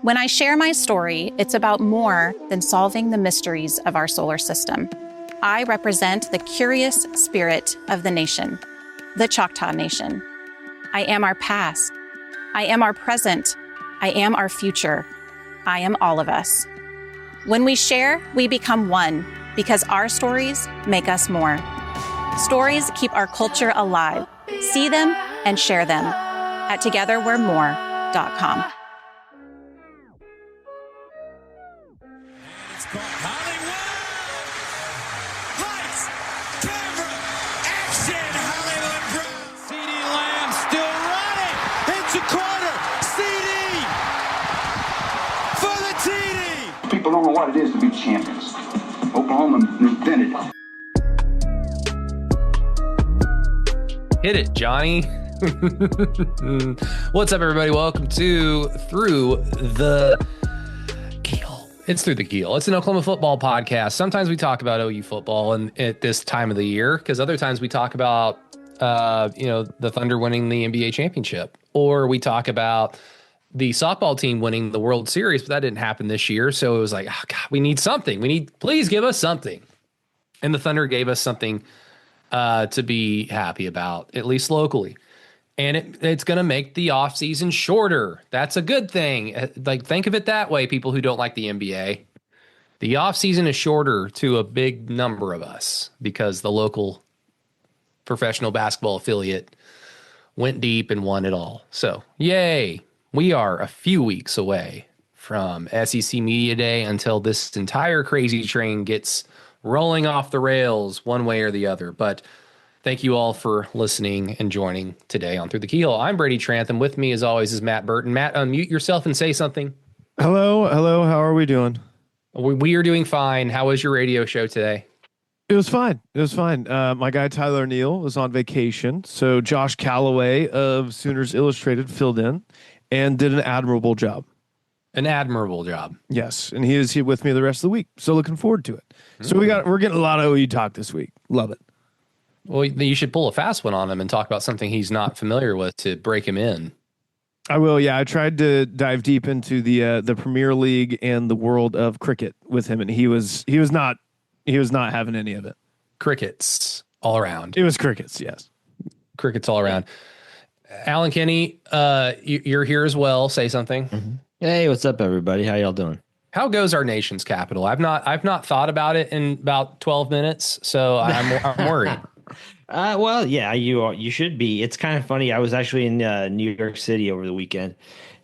When I share my story, it's about more than solving the mysteries of our solar system. I represent the curious spirit of the nation, the Choctaw Nation. I am our past. I am our present. I am our future. I am all of us. When we share, we become one because our stories make us more. Stories keep our culture alive. See them and share them at togetherwe'remore.com. People don't know what it is to be champions. Oklahoma invented it. Hit it, Johnny. What's up, everybody? Welcome to Through the Keel. It's Through the Keel. It's an Oklahoma football podcast. Sometimes we talk about OU football and at this time of the year, because other times we talk about, the Thunder winning the NBA championship, or we talk about the softball team winning the World Series, but that didn't happen this year. So it was like, oh God, we need something. Please give us something. And the Thunder gave us something to be happy about, at least locally. And it's going to make the offseason shorter. That's a good thing. Like, think of it that way, people who don't like the NBA. The offseason is shorter to a big number of us because the local professional basketball affiliate went deep and won it all. So, yay. We are a few weeks away from SEC Media Day until this entire crazy train gets rolling off the rails one way or the other. But thank you all for listening and joining today on Through the Keel. I'm Brady Trantham. With me, as always, is Matt Burton. Matt, unmute yourself and say something. Hello. How are we doing? We are doing fine. How was your radio show today? It was fine. My guy Tyler Neal was on vacation, so Josh Calloway of Sooners Illustrated filled in and did an admirable job. Yes, and he is here with me the rest of the week. So looking forward to it. So we're getting a lot of OU talk this week. Love it. Well, you should pull a fast one on him and talk about something he's not familiar with to break him in. I will. Yeah, I tried to dive deep into the Premier League and the world of cricket with him, and he was not having any of it. Crickets all around. It was crickets. Yes, crickets all around. Alan Kinney, you're here as well. Say something. Mm-hmm. Hey, what's up, everybody? How y'all doing? How goes our nation's capital? I've not thought about it in about 12 minutes, so I'm worried. Well, yeah, you should be. It's kind of funny. I was actually in New York City over the weekend,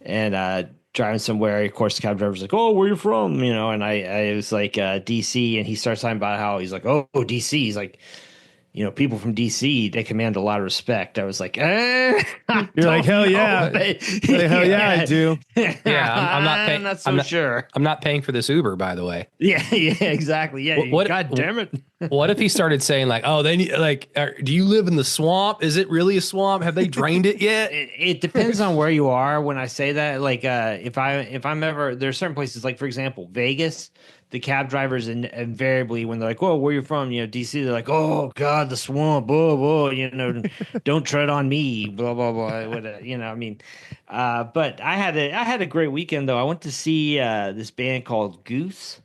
and driving somewhere. Of course, the cab driver's like, "Oh, where you from?" And I was like, DC, and he starts talking about how he's like, "Oh, DC." He's like, people from DC, they command a lot of respect. I was like, You're like, hell yeah. Hell yeah, I do. Yeah, I'm not paying. I'm not so sure. I'm not paying for this Uber, by the way. Yeah, exactly. Yeah. God damn it. What if he started saying like, oh, they need, do you live in the swamp? Is it really a swamp? Have they drained it yet? It depends on where you are. When I say that, like, if I'm ever, there's certain places, like, for example, Vegas, the cab drivers invariably, when they're like, "Oh, where you from?" DC, they're like, "Oh God, the swamp, blah, don't tread on me, blah blah blah." But I had a great weekend though. I went to see this band called Goose.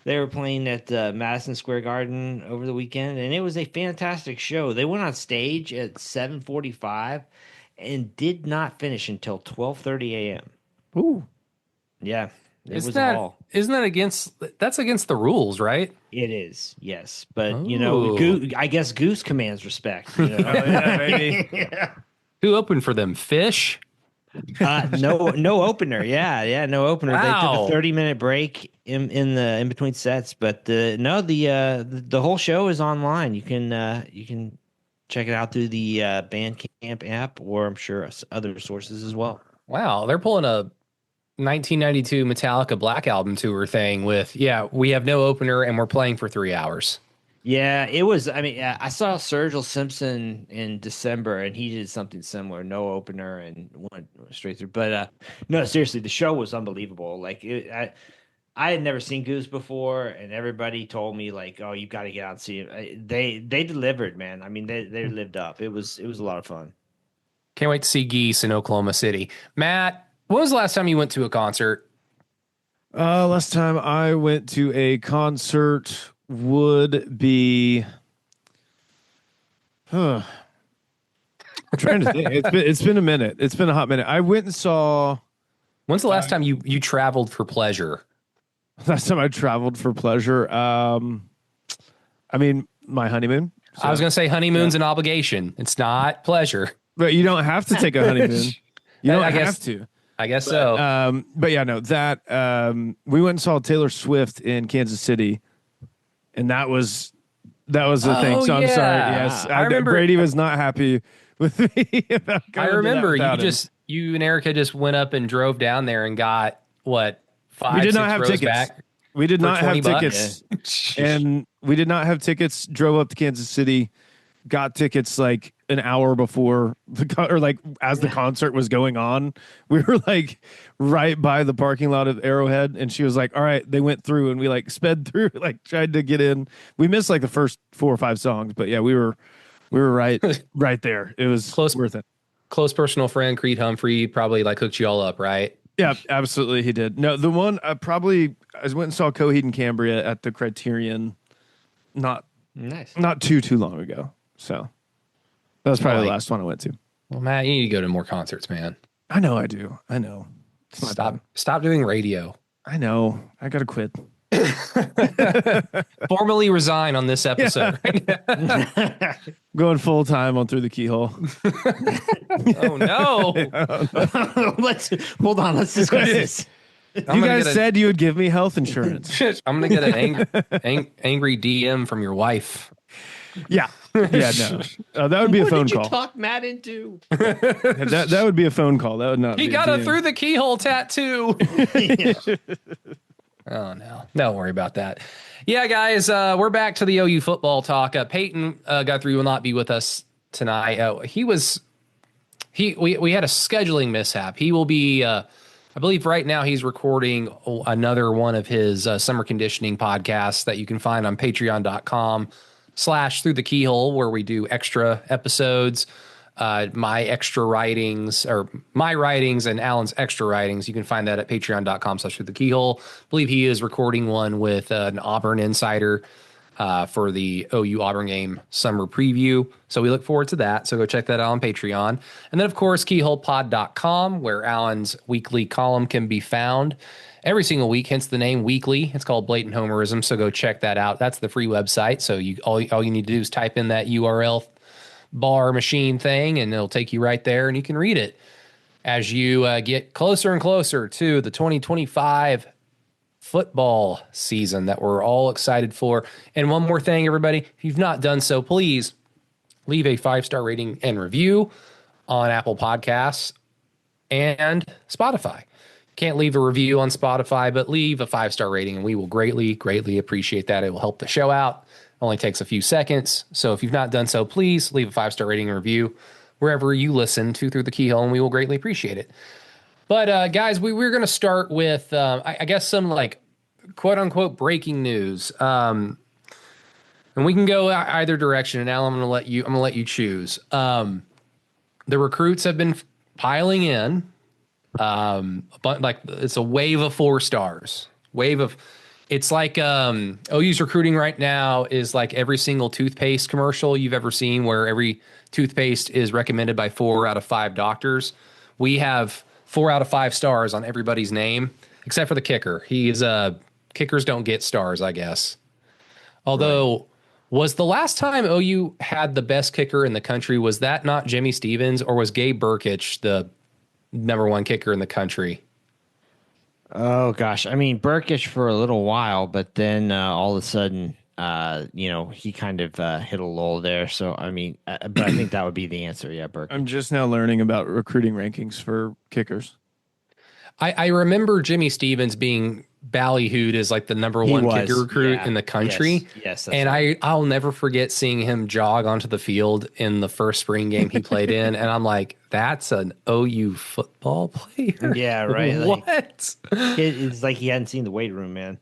They were playing at Madison Square Garden over the weekend, and it was a fantastic show. They went on stage at 7:45 and did not finish until 12:30 a.m. Ooh, yeah. Isn't that against the rules, right? It is, yes. But, I guess Goose commands respect. Yeah, baby. Yeah. Who opened for them? Fish? No opener. Yeah, no opener. Wow. They took a 30-minute break in between sets. But the whole show is online. You can check it out through the Bandcamp app, or I'm sure other sources as well. Wow, they're pulling a 1992 Metallica Black Album tour thing with, we have no opener and we're playing for 3 hours. Yeah, it was. I mean, I saw Sergil Simpson in December, and he did something similar, no opener, and went straight through. But no, seriously, the show was unbelievable. Like, I had never seen Goose before, and everybody told me like, "Oh, you got to get out and see it." They delivered, man. I mean, they lived up. It was a lot of fun. Can't wait to see Geese in Oklahoma City. Matt, when was the last time you went to a concert? Last time I went to a concert would be. I'm trying to think. It's been a minute. It's been a hot minute. I went and saw. When's the last time you traveled for pleasure? Last time I traveled for pleasure. I mean, my honeymoon. I was going to say honeymoon's an obligation. It's not pleasure. But you don't have to take a honeymoon. You don't have to. I guess so. But yeah, no, that we went and saw Taylor Swift in Kansas City, and that was the thing. So I'm sorry. Yes, I remember Brady was not happy with me about going. I remember to you and Erica just went up and drove down there and got what 5 we did 6 not have rows tickets. back We did for not have 20 bucks? tickets, and we did not have tickets. Drove up to Kansas City, got tickets like an hour before as the concert was going on. We were like right by the parking lot of Arrowhead, and she was like, "All right," they went through, and we like sped through, like tried to get in. We missed like the first 4 or 5 songs, but yeah, we were right there. It was worth it. Close personal friend Creed Humphrey probably like hooked you all up, right? Yeah, absolutely, he did. No, the one I went and saw Coheed and Cambria at the Criterion, not too long ago. So that was probably the last one I went to. Well, Matt, you need to go to more concerts, man. I know I do. I know. Stop doing radio. I know. I gotta quit. Formally resign on this episode. Going full time on Through the Keyhole. Oh no! Hold on. Let's discuss this. You guys said you would give me health insurance. I'm gonna get an angry DM from your wife. Yeah. Yeah. No. That would be a phone call. What did you talk Matt into? That would be a phone call. That would not. He be got a a DM. Through the Keyhole tattoo. Oh no! Don't worry about that. Yeah, guys, we're back to the OU football talk. Peyton Guthrie will not be with us tonight. We had a scheduling mishap. He will be. I believe right now he's recording another one of his summer conditioning podcasts that you can find on patreon.com/through the keyhole, where we do extra episodes, my writings and Alan's extra writings. You can find that at patreon.com/through the keyhole. I believe he is recording one with an Auburn insider for the OU Auburn game summer preview. So we look forward to that. So go check that out on Patreon. And then, of course, keyholepod.com, where Alan's weekly column can be found every single week, hence the name weekly. It's called Blatant Homerism. So go check that out. That's the free website. So all you need to do is type in that URL bar machine thing, and it'll take you right there, and you can read it as you get closer and closer to the 2025 football season that we're all excited for. And one more thing, everybody, if you've not done so, please leave a 5-star rating and review on Apple Podcasts and Spotify. Can't leave a review on Spotify, but leave a 5-star rating, and we will greatly, greatly appreciate that. It will help the show out. Only takes a few seconds. So if you've not done so, please leave a 5-star rating and review wherever you listen to Through the Keyhole, and we will greatly appreciate it. But guys, we're going to start with, I guess, some like quote unquote breaking news. And we can go either direction. And Alan, I'm going to let you choose. The recruits have been piling in, but like it's a wave of 4 stars, It's like OU's recruiting right now is like every single toothpaste commercial you've ever seen, where every toothpaste is recommended by 4 out of 5 doctors. We have 4 out of 5 stars on everybody's name, except for the kicker. Kickers don't get stars, I guess. Although, was the last time OU had the best kicker in the country, was that not Jimmy Stevens, or was Gabe Burkich the number 1 kicker in the country? Oh gosh, I mean Burkish for a little while, but then all of a sudden, he kind of hit a lull there. So I mean, but I think that would be the answer. Yeah, Burkish. I'm just now learning about recruiting rankings for kickers. I remember Jimmy Stevens being ballyhooed as like the number 1 kicker recruit in the country. Yes, and right. I'll never forget seeing him jog onto the field in the first spring game he played in, and I'm like, that's an OU football player. Yeah, right. What? It's like he hadn't seen the weight room, man.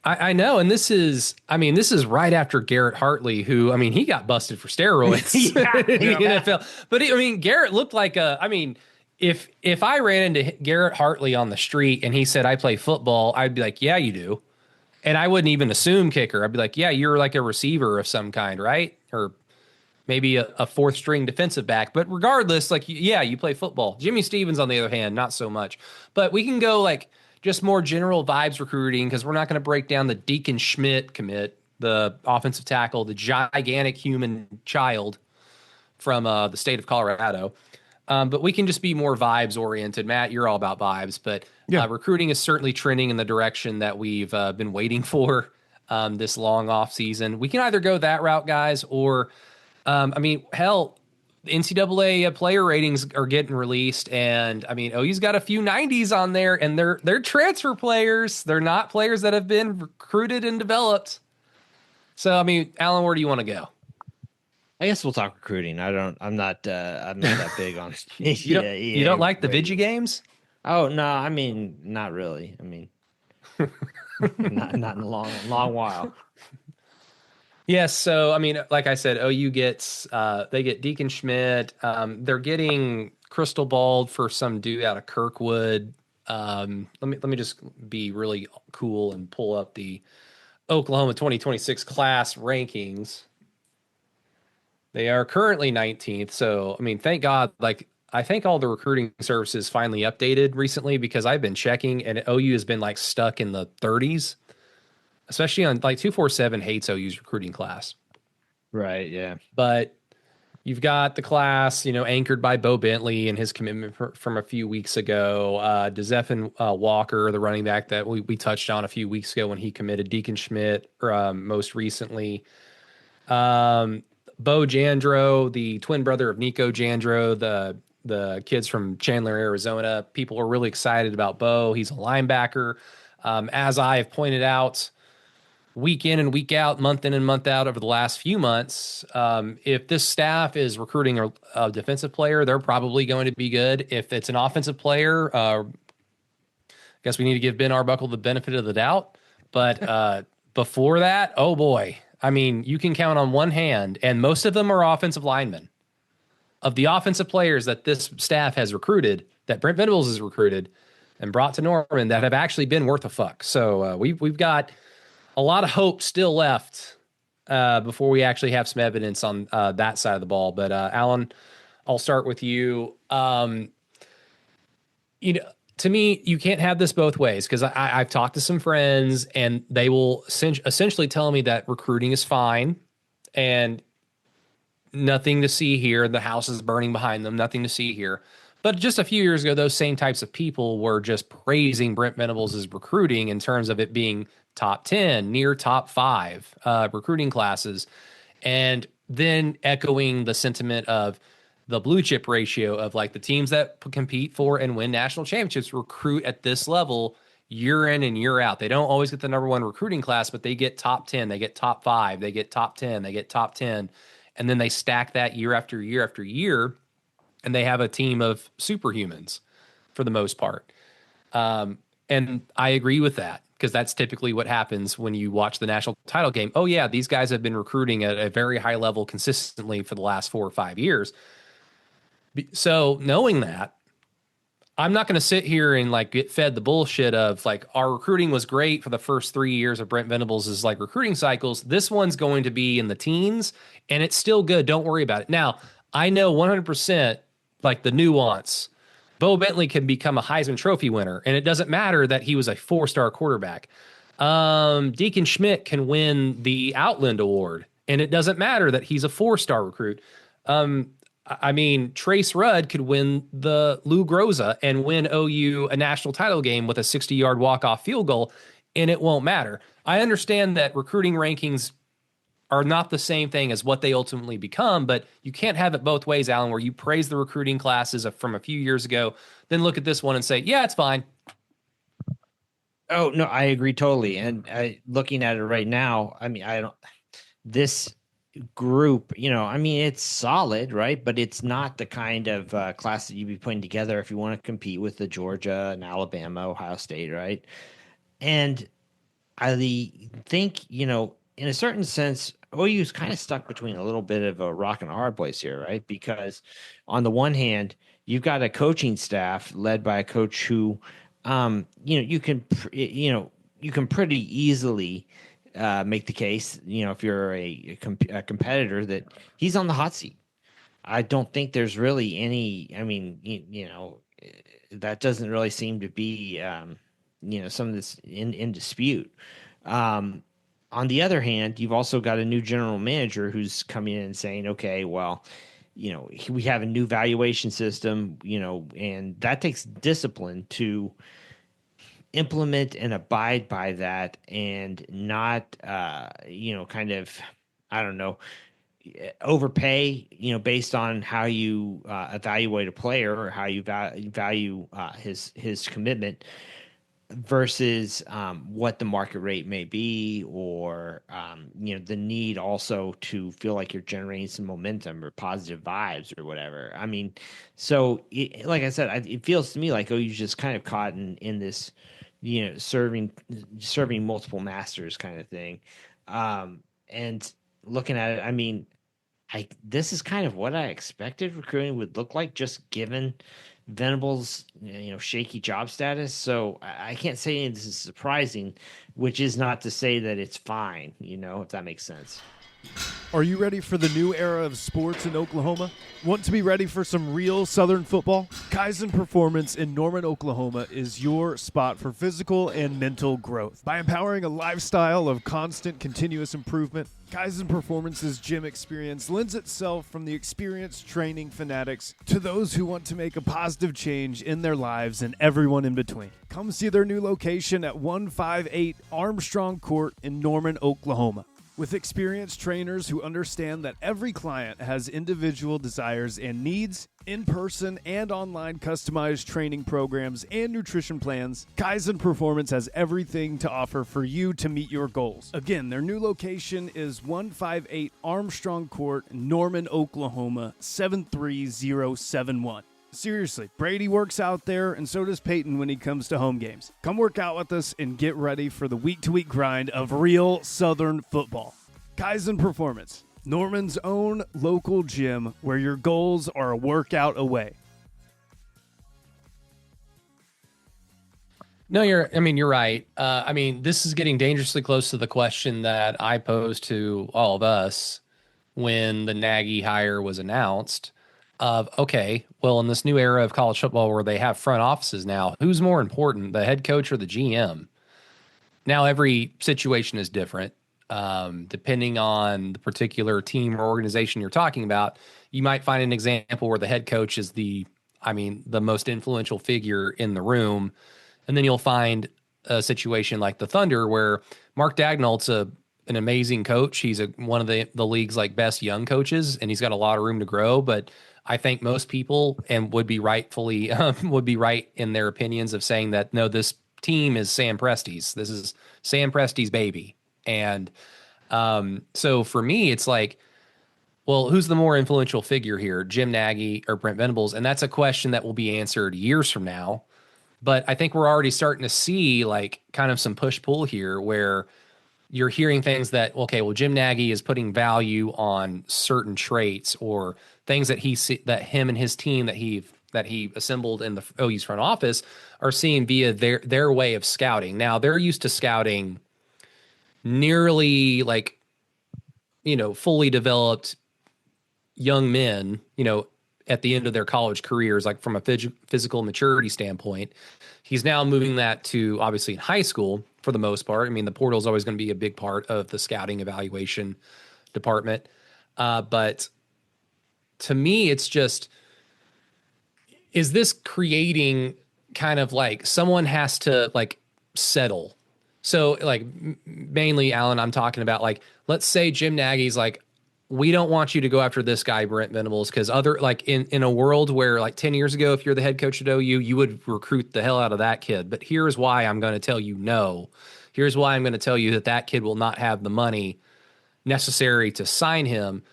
I know, and this is right after Garrett Hartley, who, he got busted for steroids in the NFL. But Garrett looked like if I ran into Garrett Hartley on the street and he said I play football, I'd be like, yeah, you do. And I wouldn't even assume kicker. I'd be like, yeah, you're like a receiver of some kind, right? Or maybe a fourth string defensive back. But regardless, like, yeah, you play football. Jimmy Stevens, on the other hand, not so much. But we can go like just more general vibes recruiting because we're not going to break down the Deacon Schmidt commit, the offensive tackle, the gigantic human child from the state of Colorado. But we can just be more vibes oriented. Matt, you're all about vibes, but Yeah. recruiting is certainly trending in the direction that we've been waiting for this long off season. We can either go that route, guys, or I mean, hell, the NCAA player ratings are getting released, and I mean, OU's got a few 90s on there, and they're transfer players. They're not players that have been recruited and developed. So, I mean, Alan, where do you want to go? I guess we'll talk recruiting. I'm not that big on it. You don't like the Vigi games? Oh no, I mean, not really. I mean, not in a long while. Yes, so I mean, like I said, OU gets they get Deacon Schmidt. They're getting crystal balled for some dude out of Kirkwood. Let me just be really cool and pull up the Oklahoma 2026 class rankings. They are currently 19th. So, I mean, thank God, like, I think all the recruiting services finally updated recently because I've been checking and OU has been like stuck in the 30s, especially on like 247 hates OU's recruiting class. Right. Yeah. But you've got the class, you know, anchored by Bo Bentley and his commitment from a few weeks ago. Dezephin Walker, the running back that we touched on a few weeks ago when he committed. Deacon Schmidt, most recently. Bo Jandro, the twin brother of Nico Jandro, the kids from Chandler, Arizona. People are really excited about Bo. He's a linebacker. As I have pointed out, week in and week out, month in and month out over the last few months, if this staff is recruiting a defensive player, they're probably going to be good. If it's an offensive player, I guess we need to give Ben Arbuckle the benefit of the doubt. But before that, oh boy. I mean, you can count on one hand, and most of them are offensive linemen. Of the offensive players that this staff has recruited, that Brent Venables has recruited and brought to Norman, that have actually been worth a fuck. So we've got a lot of hope still left before we actually have some evidence on that side of the ball. But Alan, I'll start with you. You know, to me, you can't have this both ways because I've talked to some friends and they will essentially tell me that recruiting is fine and nothing to see here. The house is burning behind them, nothing to see here. But just a few years ago, those same types of people were just praising Brent Venables' recruiting in terms of it being top 10, near top 5 recruiting classes, and then echoing the sentiment of the blue chip ratio of like the teams that compete for and win national championships recruit at this level year in and year out. They don't always get the number 1 recruiting class, but they get top 10, they get top 5, they get top 10, they get top 10. And then they stack that year after year after year. And they have a team of superhumans for the most part. And I agree with that because that's typically what happens when you watch the national title game. Oh yeah, these guys have been recruiting at a very high level consistently for the last 4 or 5 years. So knowing that, I'm not going to sit here and like get fed the bullshit of like our recruiting was great for the first 3 years of Brent Venables' like recruiting cycles. This one's going to be in the teens and it's still good. Don't worry about it. Now, I know 100% like the nuance. Bo Bentley can become a Heisman Trophy winner, and it doesn't matter that he was a 4-star quarterback. Deacon Schmidt can win the Outland Award, and it doesn't matter that he's a 4-star recruit. I mean, Trace Rudd could win the Lou Groza and win OU a national title game with a 60-yard walk-off field goal, and it won't matter. I understand that recruiting rankings are not the same thing as what they ultimately become, but you can't have it both ways, Alan, where you praise the recruiting classes from a few years ago, then look at this one and say, yeah, it's fine. Oh, no, I agree totally. And looking at it right now, I mean, this group, you know, I mean, it's solid, right? But it's not the kind of class that you'd be putting together if you want to compete with the Georgia and Alabama, Ohio State, right? And I think, you know, in a certain sense, OU is kind of stuck between a little bit of a rock and a hard place here, right? Because on the one hand, you've got a coaching staff led by a coach who, you can pretty easily make the case, if you're a competitor, that he's on the hot seat. I don't think there's really any. I mean, that doesn't really seem to be, some of this in dispute. Um, on the other hand, you've also got a new general manager who's coming in and saying, okay, well, we have a new valuation system, and that takes discipline to implement and abide by that, and not, kind of, I don't know, overpay, based on how you evaluate a player, or how you value his commitment versus what the market rate may be, or the need also to feel like you're generating some momentum or positive vibes or whatever. I mean, so like I said, it feels to me like you're just kind of caught in this, serving multiple masters kind of thing. And looking at it, I mean, this is kind of what I expected recruiting would look like, just given Venable's shaky job status. So I can't say this is surprising, which is not to say that it's fine, if that makes sense. Are you ready for the new era of sports in Oklahoma? Want to be ready for some real Southern football? Kaizen Performance in Norman, Oklahoma is your spot for physical and mental growth. By empowering a lifestyle of constant, continuous improvement, Kaizen Performance's gym experience lends itself from the experienced training fanatics to those who want to make a positive change in their lives and everyone in between. Come see their new location at 158 Armstrong Court in Norman, Oklahoma. With experienced trainers who understand that every client has individual desires and needs, in-person and online customized training programs and nutrition plans, Kaizen Performance has everything to offer for you to meet your goals. Again, their new location is 158 Armstrong Court, Norman, Oklahoma, 73071. Seriously, Brady works out there, and so does Peyton when he comes to home games. Come work out with us and get ready for the week-to-week grind of real Southern football. Kaizen Performance, Norman's own local gym where your goals are a workout away. No, you're right. This is getting dangerously close to the question that I posed to all of us when the Nagy hire was announced. Of, okay, well, in this new era of college football where they have front offices now, who's more important, the head coach or the GM? Now, every situation is different. Depending on the particular team or organization you're talking about, you might find an example where the head coach is the most influential figure in the room. And then you'll find a situation like the Thunder where Mark Dagnall's an amazing coach. He's one of the league's best young coaches, and he's got a lot of room to grow, but I think most people would be right in their opinions of saying that, no, this team is Sam Presti's. This is Sam Presti's baby. And so for me, it's like, well, who's the more influential figure here, Jim Nagy or Brent Venables? And that's a question that will be answered years from now. But I think we're already starting to see kind of some push-pull here where you're hearing things that, okay, well, Jim Nagy is putting value on certain traits or things that him and his team that he assembled in the OU's front office are seeing via their way of scouting. Now, they're used to scouting nearly fully developed young men, at the end of their college careers, from a physical maturity standpoint. He's now moving that to obviously in high school for the most part. The portal is always going to be a big part of the scouting evaluation department. But to me, it's just, is this creating kind of someone has to settle? So mainly, Alan, I'm talking about let's say Jim Nagy's we don't want you to go after this guy, Brent Venables, because in a world where 10 years ago, if you're the head coach at OU, you would recruit the hell out of that kid. But here's why I'm going to tell you no. Here's why I'm going to tell you that kid will not have the money necessary to sign him.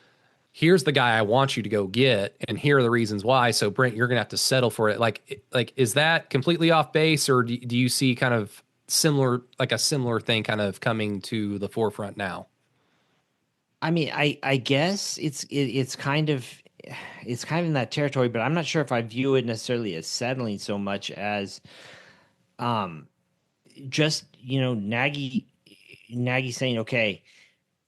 Here's the guy I want you to go get, and here are the reasons why. So Brent, you're going to have to settle for it. Is that completely off base, or do you see kind of similar, a similar thing kind of coming to the forefront now? I guess it's kind of it's kind of in that territory, but I'm not sure if I view it necessarily as settling so much as um just Nagy saying, okay,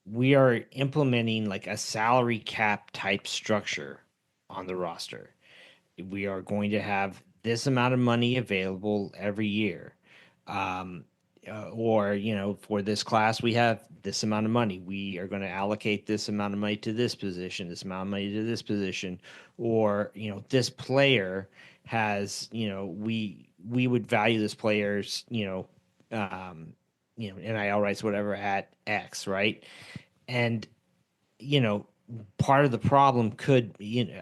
we are implementing like a salary cap type structure on the roster. We are going to have this amount of money available every year. Um, or, for this class, we have this amount of money. We are going to allocate this amount of money to this position, this amount of money to this position, or, we would value this player's, NIL rights, whatever, at X, right? And, you know, part of the problem could,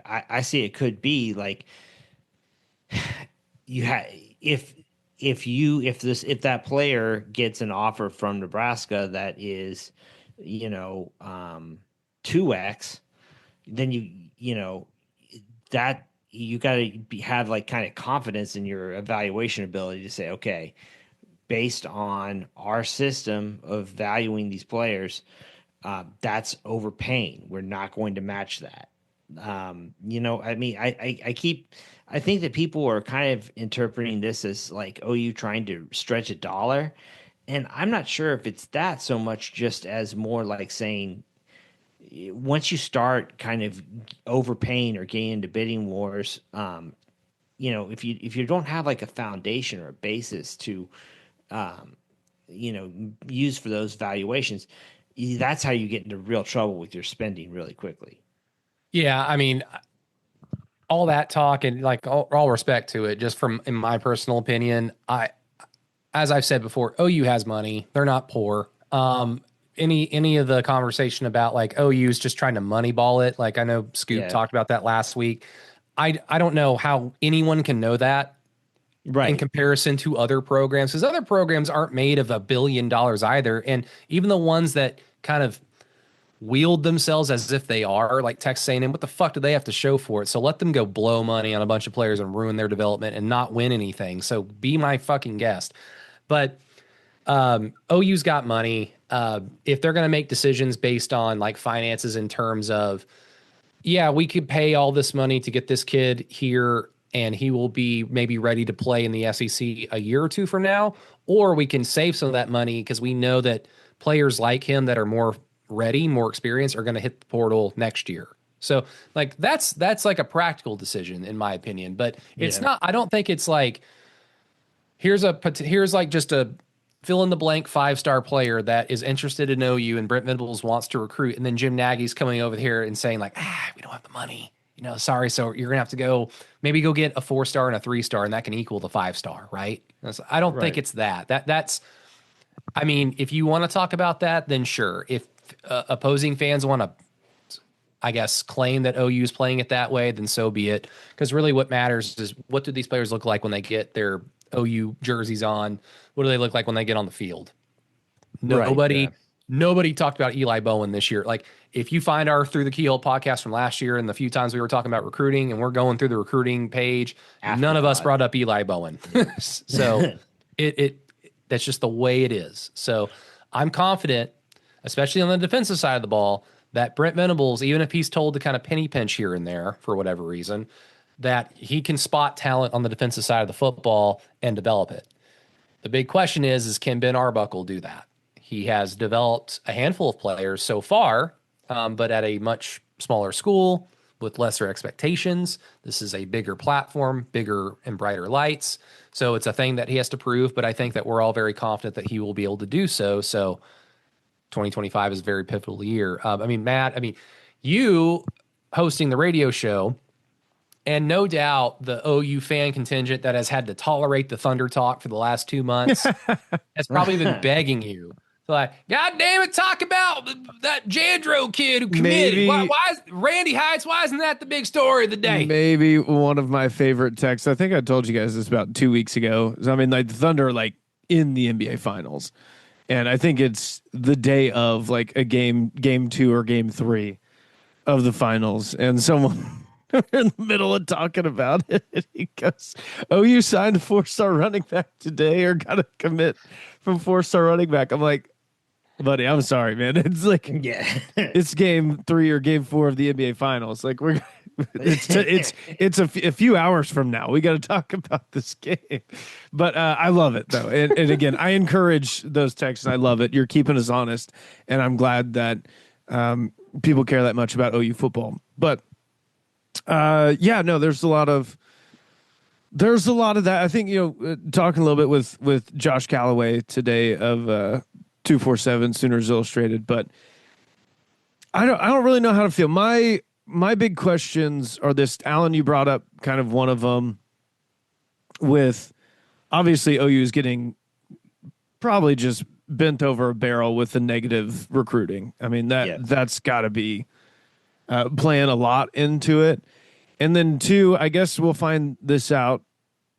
I see it could be like you have if that player gets an offer from Nebraska that is 2x, then that you got to have like kind of confidence in your evaluation ability to say, okay, based on our system of valuing these players, that's overpaying. We're not going to match that. I mean, I think that people are kind of interpreting this as like OU trying to stretch a dollar. And I'm not sure if it's that so much, just as more like saying, once you start kind of overpaying or getting into bidding wars, if you don't have like a foundation or a basis to, um, use for those valuations, that's how you get into real trouble with your spending really quickly. Yeah, I mean, all that talk and like all respect to it, just from in my personal opinion, as I've said before, OU has money. They're not poor. Any of the conversation about like OU is just trying to moneyball it. Like I know Scoop talked about that last week. I don't know how anyone can know that in comparison to other programs, because other programs aren't made of $1 billion either. And even the ones that kind of wield themselves as if they are, like Texas A&M, what the fuck do they have to show for it? So let them go blow money on a bunch of players and ruin their development and not win anything. So be my fucking guest. But OU's got money. If they're going to make decisions based on like finances in terms of, yeah, we could pay all this money to get this kid here and he will be maybe ready to play in the SEC a year or two from now, or we can save some of that money because we know that players like him that are more ready, more experienced, are going to hit the portal next year. So like that's like a practical decision in my opinion, but it's not. I don't think it's like here's like just a fill in the blank 5-star player that is interested in OU and Brent Venables wants to recruit, and then Jim Nagy's coming over here and saying like, we don't have the money. Sorry. So you're gonna have to go get a 4-star and a 3-star, and that can equal the 5-star, right? I don't think it's that's. I mean, if you want to talk about that, then sure. If opposing fans want to, I guess, claim that OU is playing it that way, then so be it. Because really, what matters is what do these players look like when they get their OU jerseys on? What do they look like when they get on the field? Nobody talked about Eli Bowen this year. Like, if you find our Through the Keyhole podcast from last year and the few times we were talking about recruiting and we're going through the recruiting page, none of us brought up Eli Bowen. So that's just the way it is. So I'm confident, especially on the defensive side of the ball, that Brent Venables, even if he's told to kind of penny pinch here and there for whatever reason, that he can spot talent on the defensive side of the football and develop it. The big question is can Ben Arbuckle do that? He has developed a handful of players so far, but at a much smaller school with lesser expectations. This is a bigger platform, bigger and brighter lights. So it's a thing that he has to prove, but I think that we're all very confident that he will be able to do so. So 2025 is a very pivotal year. Matt, you hosting the radio show, and no doubt the OU fan contingent that has had to tolerate the Thunder talk for the last 2 months has probably been begging you. Like, God damn it, talk about that Jandro kid who committed. Why is Randy Heights? Why isn't that the big story of the day? Maybe one of my favorite texts. I think I told you guys this about 2 weeks ago. I mean, like the Thunder, like in the NBA Finals, and I think it's the day of like a game 2 or game 3 of the finals, and someone in the middle of talking about it, he goes, "You signed a 4-star running back today, or got to commit from 4-star running back." I'm like, buddy, I'm sorry, man. It's like, it's game 3 or game 4 of the NBA Finals. Like, A few hours from now. We got to talk about this game, but I love it though. And again, I encourage those texts. And I love it. You're keeping us honest, and I'm glad that people care that much about OU football. But yeah, no, there's a lot of that. I think talking a little bit with Josh Calloway today of 247 Sooners Illustrated, but I don't really know how to feel. My big questions are this. Alan, you brought up kind of one of them with obviously OU is getting probably just bent over a barrel with the negative recruiting. I mean, that's got to be playing a lot into it. And then two, I guess we'll find this out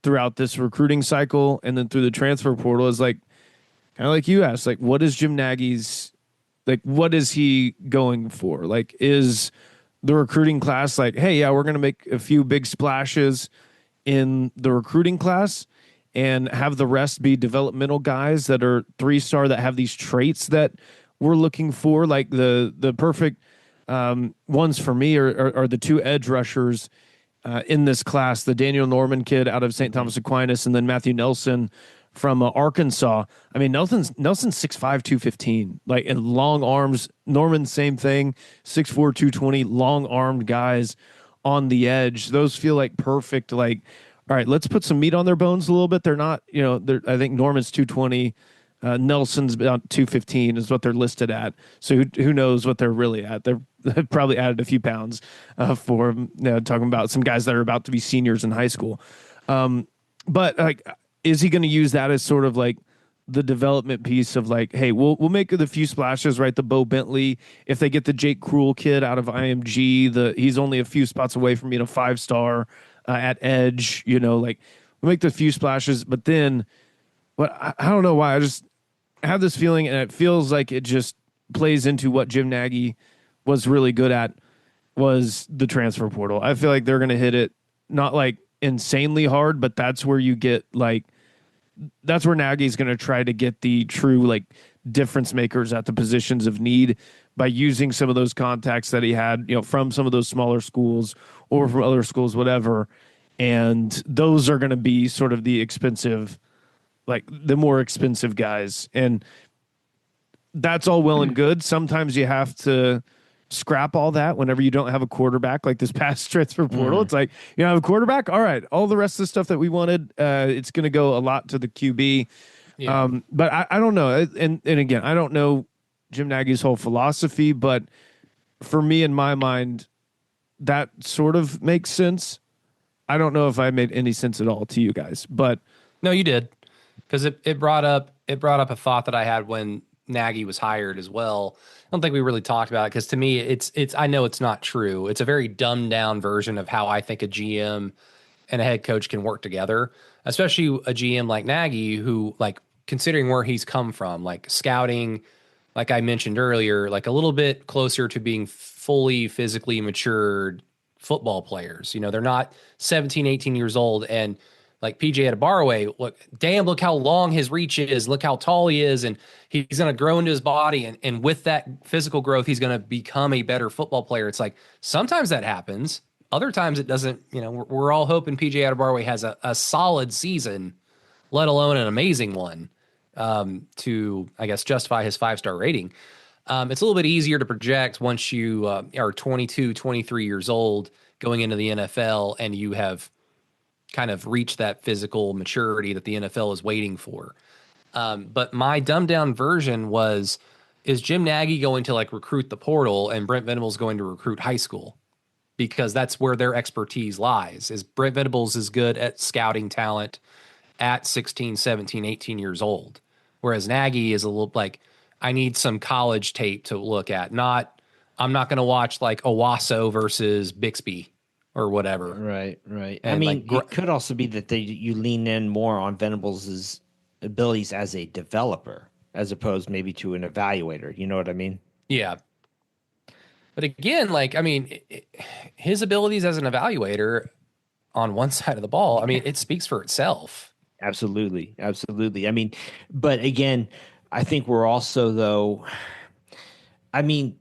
throughout this recruiting cycle and then through the transfer portal is like, kind of like you asked, like, what is Jim Nagy's, like, what is he going for? Like, is the recruiting class like, hey, yeah, we're going to make a few big splashes in the recruiting class and have the rest be developmental guys that are 3-star that have these traits that we're looking for? Like the perfect ones for me are the 2 edge rushers in this class, the Daniel Norman kid out of St. Thomas Aquinas, and then Matthew Nelson from Arkansas. I mean, Nelson's 6'5", 215, like, and long arms. Norman, same thing, 6'4", 220, long armed guys on the edge. Those feel like perfect. Like, all right, let's put some meat on their bones a little bit. They're not, I think Norman's 220. Nelson's about 215 is what they're listed at. So who knows what they're really at? They've probably added a few pounds for talking about some guys that are about to be seniors in high school. But like, is he going to use that as sort of like the development piece of like, hey, we'll make the few splashes, right? The Bo Bentley, if they get the Jake Cruel kid out of IMG, he's only a few spots away from being a 5-star at edge, like we'll make the few splashes, but then, but I don't know why. I just have this feeling, and it feels like it just plays into what Jim Nagy was really good at, was the transfer portal. I feel like they're going to hit it not like insanely hard, but that's where you get like, that's where Nagy's going to try to get the true like difference makers at the positions of need by using some of those contacts that he had, from some of those smaller schools or from other schools, whatever. And those are going to be sort of the expensive, like the more expensive guys. And that's all well and good. Sometimes you have to scrap all that whenever you don't have a quarterback, like this past transfer portal. It's like, have a quarterback. All right. All the rest of the stuff that we wanted, it's going to go a lot to the QB. Yeah. But I don't know. And again, I don't know Jim Nagy's whole philosophy, but for me, in my mind, that sort of makes sense. I don't know if I made any sense at all to you guys, but no, you did. Because it brought up a thought that I had when Nagy was hired as well. I don't think we really talked about it because to me it's I know it's not true. It's a very dumbed down version of how I think a GM and a head coach can work together, especially a GM like Nagy who, like, considering where he's come from, like scouting, like I mentioned earlier, like a little bit closer to being fully physically matured football players. They're not 17, 18 years old and like PJ Adebawore, look how long his reach is, look how tall he is, and he's going to grow into his body, and with that physical growth, he's going to become a better football player. It's like sometimes that happens, other times it doesn't. We're all hoping PJ Adebawore has a solid season, let alone an amazing one, to, I guess, justify his 5-star rating. It's a little bit easier to project once you are 22, 23 years old going into the NFL and you have kind of reach that physical maturity that the NFL is waiting for. But my dumbed down version is Jim Nagy going to like recruit the portal and Brent Venables going to recruit high school? Because that's where their expertise lies. Is Brent Venables is good at scouting talent at 16, 17, 18 years old. Whereas Nagy is a little like, I need some college tape to look at. I'm not going to watch like Owasso versus Bixby or whatever. Right. And I mean, it could also be that you lean in more on Venables' abilities as a developer as opposed maybe to an evaluator. You know what I mean? Yeah. But again, like, I mean, his abilities as an evaluator on one side of the ball, I mean, it speaks for itself. Absolutely. I mean, but again, I think we're also, though, I mean,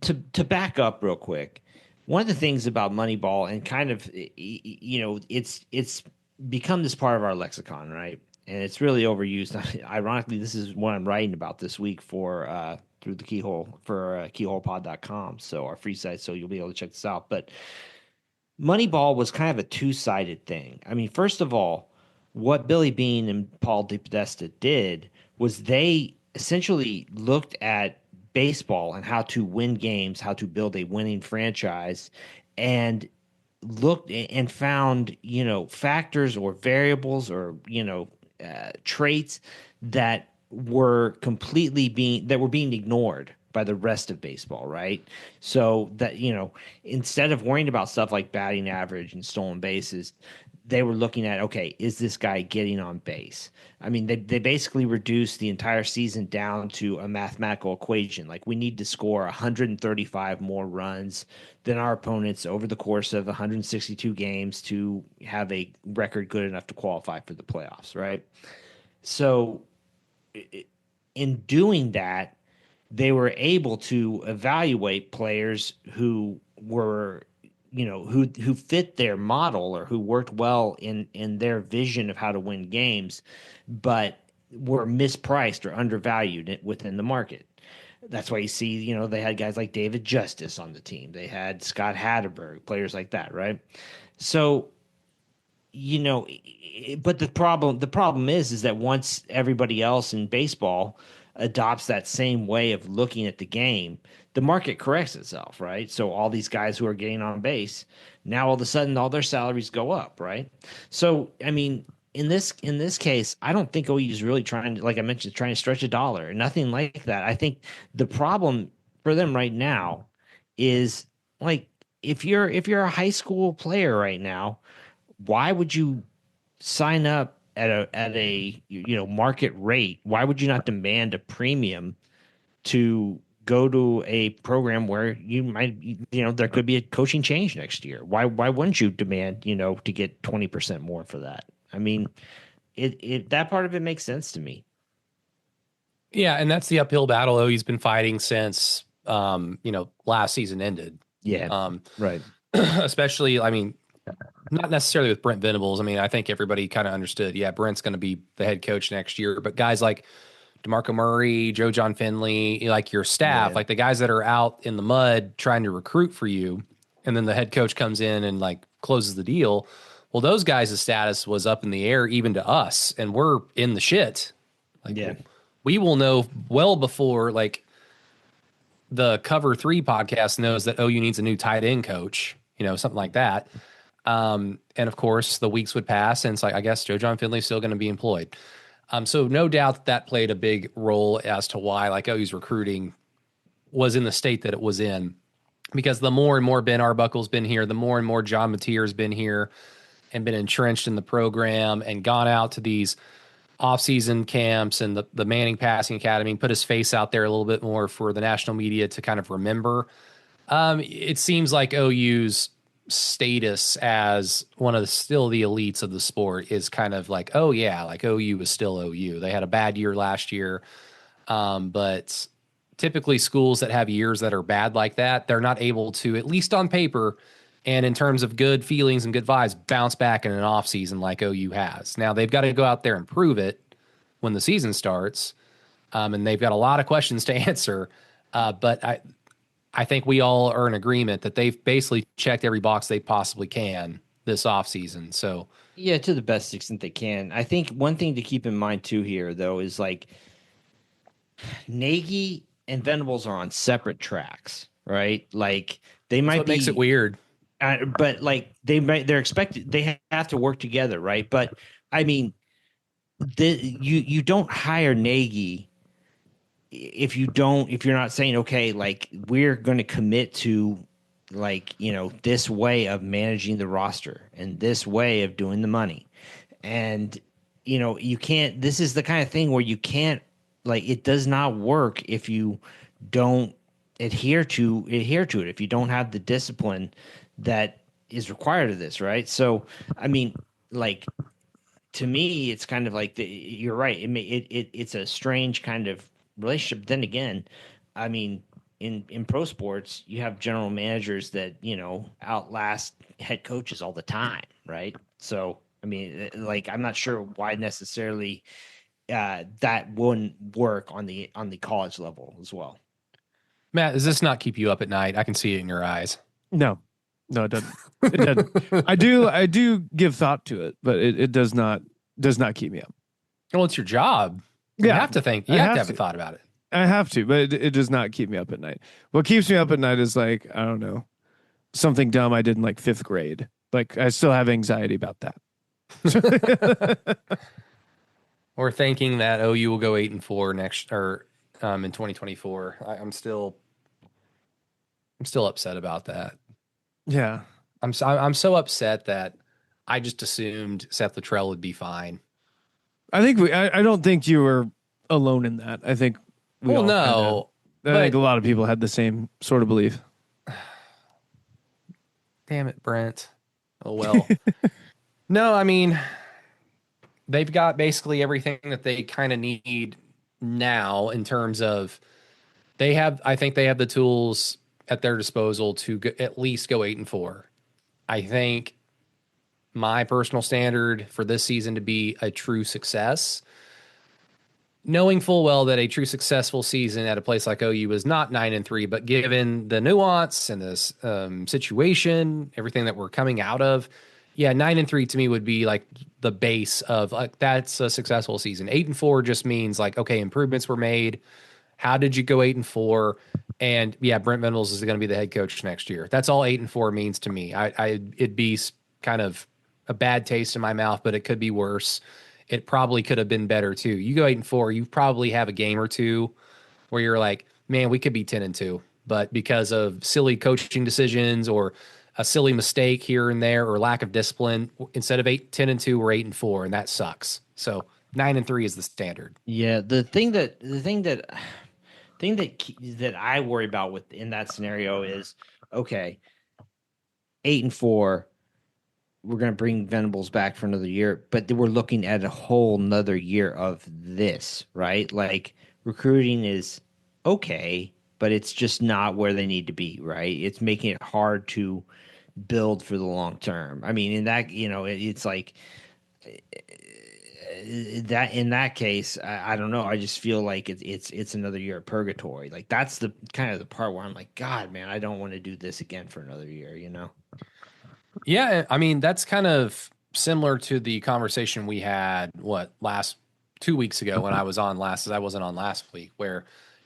to back up real quick, one of the things about Moneyball and kind of it's become this part of our lexicon, right? And it's really overused. Ironically, this is what I'm writing about this week for through the Keyhole for keyholepod.com, so our free site, so you'll be able to check this out. But Moneyball was kind of a two-sided thing. I mean, first of all, what Billy Beane and Paul DePodesta did was they essentially looked at baseball and how to win games, how to build a winning franchise, and looked and found, factors or variables or, traits that were being ignored by the rest of baseball, right? So that, instead of worrying about stuff like batting average and stolen bases, they were looking at, okay, is this guy getting on base? I mean, they basically reduced the entire season down to a mathematical equation. Like, we need to score 135 more runs than our opponents over the course of 162 games to have a record good enough to qualify for the playoffs, right? So in doing that, they were able to evaluate players who were, who fit their model or who worked well in their vision of how to win games, but were mispriced or undervalued within the market. That's why you see, they had guys like David Justice on the team. They had Scott Hatterberg, players like that, right? So, but the problem is that once everybody else in baseball adopts that same way of looking at the game, the market corrects itself, right? So all these guys who are getting on base, now all of a sudden all their salaries go up, right? So I mean, in this case, I don't think OU is really trying to, like I mentioned, trying to stretch a dollar, nothing like that. I think the problem for them right now is, like, if you're a high school player right now, why would you sign up at a market rate? Why would you not demand a premium to go to a program where you might, there could be a coaching change next year? Why wouldn't you demand, to get 20% more for that? I mean, it that part of it makes sense to me. Yeah, and that's the uphill battle OU's been fighting since last season ended. Yeah. Right. Especially, I mean, not necessarily with Brent Venables. I mean, I think everybody kind of understood, yeah, Brent's going to be the head coach next year. But guys like DeMarco Murray, Joe John Finley, like your staff, Yeah. like the guys that are out in the mud trying to recruit for you, and then the head coach comes in and like closes the deal. Well, those guys' status was up in the air even to us, and we're in the shit. Like, Yeah. we will know well before, like, the Cover 3 podcast knows that OU needs a new tight end coach, something like that. And of course, the weeks would pass, and it's like, I guess Joe John Finley's still going to be employed. So no doubt that played a big role as to why, like, OU's recruiting was in the state that it was in, because the more and more Ben Arbuckle's been here, the more and more John Mateer's been here and been entrenched in the program and gone out to these off-season camps and the Manning Passing Academy, put his face out there a little bit more for the national media to kind of remember. It seems like OU's status as one of still the elites of the sport is kind of like, oh yeah, like OU is still OU. They had a bad year last year, but typically schools that have years that are bad like that, they're not able to, at least on paper and in terms of good feelings and good vibes, bounce back in an off season like OU has. Now they've got to go out there and prove it when the season starts, and they've got a lot of questions to answer. But I think we all are in agreement that they've basically checked every box they possibly can this offseason. So, Yeah, to the best extent they can. I think one thing to keep in mind too here, though, is like Nagy and Venables are on separate tracks, right? Like they that's might what be, makes it weird. but like they're expected, they have to work together, right? But I mean, you don't hire Nagy if you're not saying, okay, like, we're going to commit to, like, this way of managing the roster and this way of doing the money. And you can't, this is the kind of thing where you can't, like, it does not work if you don't adhere to it, if you don't have the discipline that is required of this, right? So I mean, like, to me, it's kind of like you're right. It's a strange kind of relationship. Then again, I mean, in pro sports, you have general managers that, outlast head coaches all the time, right? So, I mean, like, I'm not sure why necessarily that wouldn't work on the college level as well. Matt, does this not keep you up at night? I can see it in your eyes. No, no, it doesn't. It doesn't. I do give thought to it, but it does not keep me up. Well, it's your job. You Yeah, have to think. You have to have a thought about it. I have to, but it does not keep me up at night. What keeps me up at night is like, I don't know, something dumb I did in like 5th grade. Like I still have anxiety about that. Or thinking that OU will go 8-4 next or in 2024. I'm still upset about that. Yeah, I'm so upset that I just assumed Seth Luttrell would be fine. I think I don't think you were alone in that. I think I think a lot of people had the same sort of belief. Damn it, Brent. Oh well. No, I mean, they've got basically everything that they kind of need now in terms of I think they have the tools at their disposal to at least go 8-4. I think my personal standard for this season to be a true success, knowing full well that a true successful season at a place like OU is not 9-3, but given the nuance and this situation, everything that we're coming out of, yeah, 9-3 to me would be like the base of like that's a successful season. 8-4 just means like, okay, improvements were made. How did you go 8-4? And yeah, Brent Venables is going to be the head coach next year. That's all 8-4 means to me. It'd be kind of a bad taste in my mouth, but it could be worse. It probably could have been better too. You go 8-4, you probably have a game or two where you're like, man, we could be 10-2, but because of silly coaching decisions or a silly mistake here and there or lack of discipline, instead of 10-2, we're 8-4, and that sucks. So 9-3 is the standard. Yeah, the thing that I worry about in that scenario is, okay, 8-4. We're going to bring Venables back for another year, but we're looking at a whole nother year of this, right? Like recruiting is okay, but it's just not where they need to be, right? It's making it hard to build for the long term. I mean, in that, it's like that in that case, I don't know. I just feel like it's another year of purgatory. Like that's the kind of the part where I'm like, God, man, I don't want to do this again for another year, Yeah, I mean, that's kind of similar to the conversation we had, 2 weeks ago when I was on last, as I wasn't on last week, where,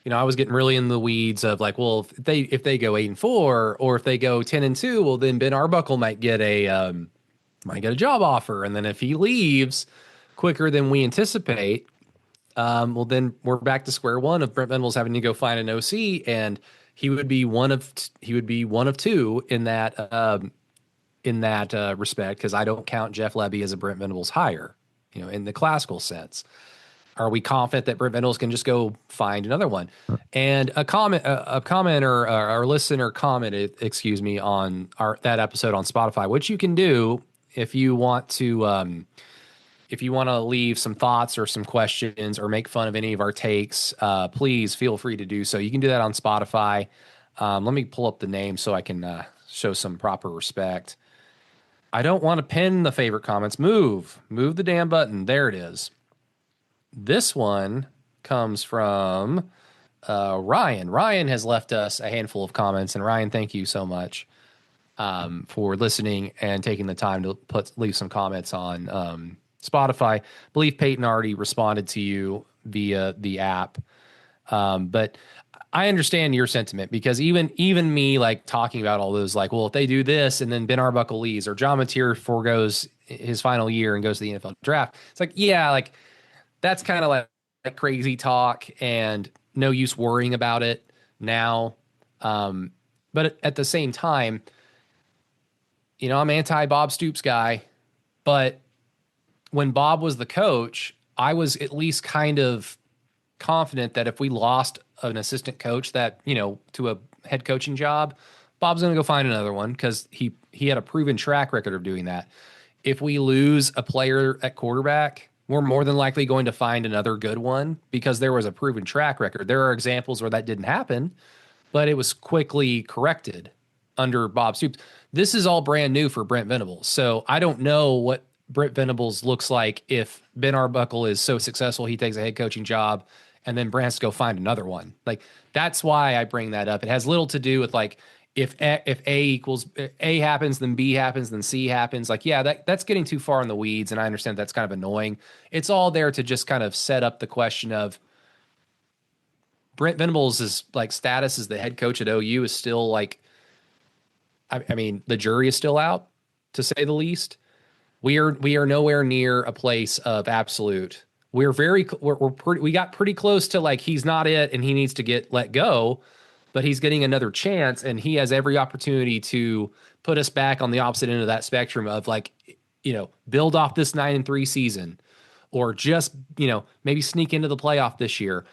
I was getting really in the weeds of like, well, if they go 8-4 or if they go 10-2, well, then Ben Arbuckle might get a job offer. And then if he leaves quicker than we anticipate, well, then we're back to square one of Brent Venables having to go find an OC, and he would be one of two in that, respect, because I don't count Jeff Lebby as a Brent Venables hire, in the classical sense. Are we confident that Brent Venables can just go find another one? And a commenter, our listener commented, on that episode on Spotify, which you can do if you want to leave some thoughts or some questions or make fun of any of our takes. Please feel free to do so. You can do that on Spotify. Let me pull up the name so I can show some proper respect. I don't want to pin the favorite comments. Move the damn button. There it is. This one comes from Ryan. Ryan has left us a handful of comments, and Ryan, thank you so much for listening and taking the time to leave some comments on Spotify. I believe Peyton already responded to you via the app, but I understand your sentiment, because even me, like, talking about all those, like, well, if they do this and then Ben Arbuckle leaves or John Mateer forgoes his final year and goes to the NFL draft, it's like, yeah, like that's kind of like crazy talk and no use worrying about it now. But at the same time, I'm anti Bob Stoops guy, but when Bob was the coach, I was at least kind of confident that if we lost an assistant coach to a head coaching job, Bob's going to go find another one, because he had a proven track record of doing that. If we lose a player at quarterback, we're more than likely going to find another good one, because there was a proven track record. There are examples where that didn't happen, but it was quickly corrected under Bob Stoops. This is all brand new for Brent Venables. So I don't know what Brent Venables looks like if Ben Arbuckle is so successful he takes a head coaching job and then Brant has to go find another one. Like, that's why I bring that up. It has little to do with like if A happens, then B happens, then C happens. Like, yeah, that's getting too far in the weeds, and I understand that's kind of annoying. It's all there to just kind of set up the question of Brent Venables' like status as the head coach at OU is still like, I mean, the jury is still out, to say the least. We are nowhere near a place of absolute. We got pretty close to like he's not it and he needs to get let go, but he's getting another chance and he has every opportunity to put us back on the opposite end of that spectrum of like, build off this 9-3 season, or just, maybe sneak into the playoff this year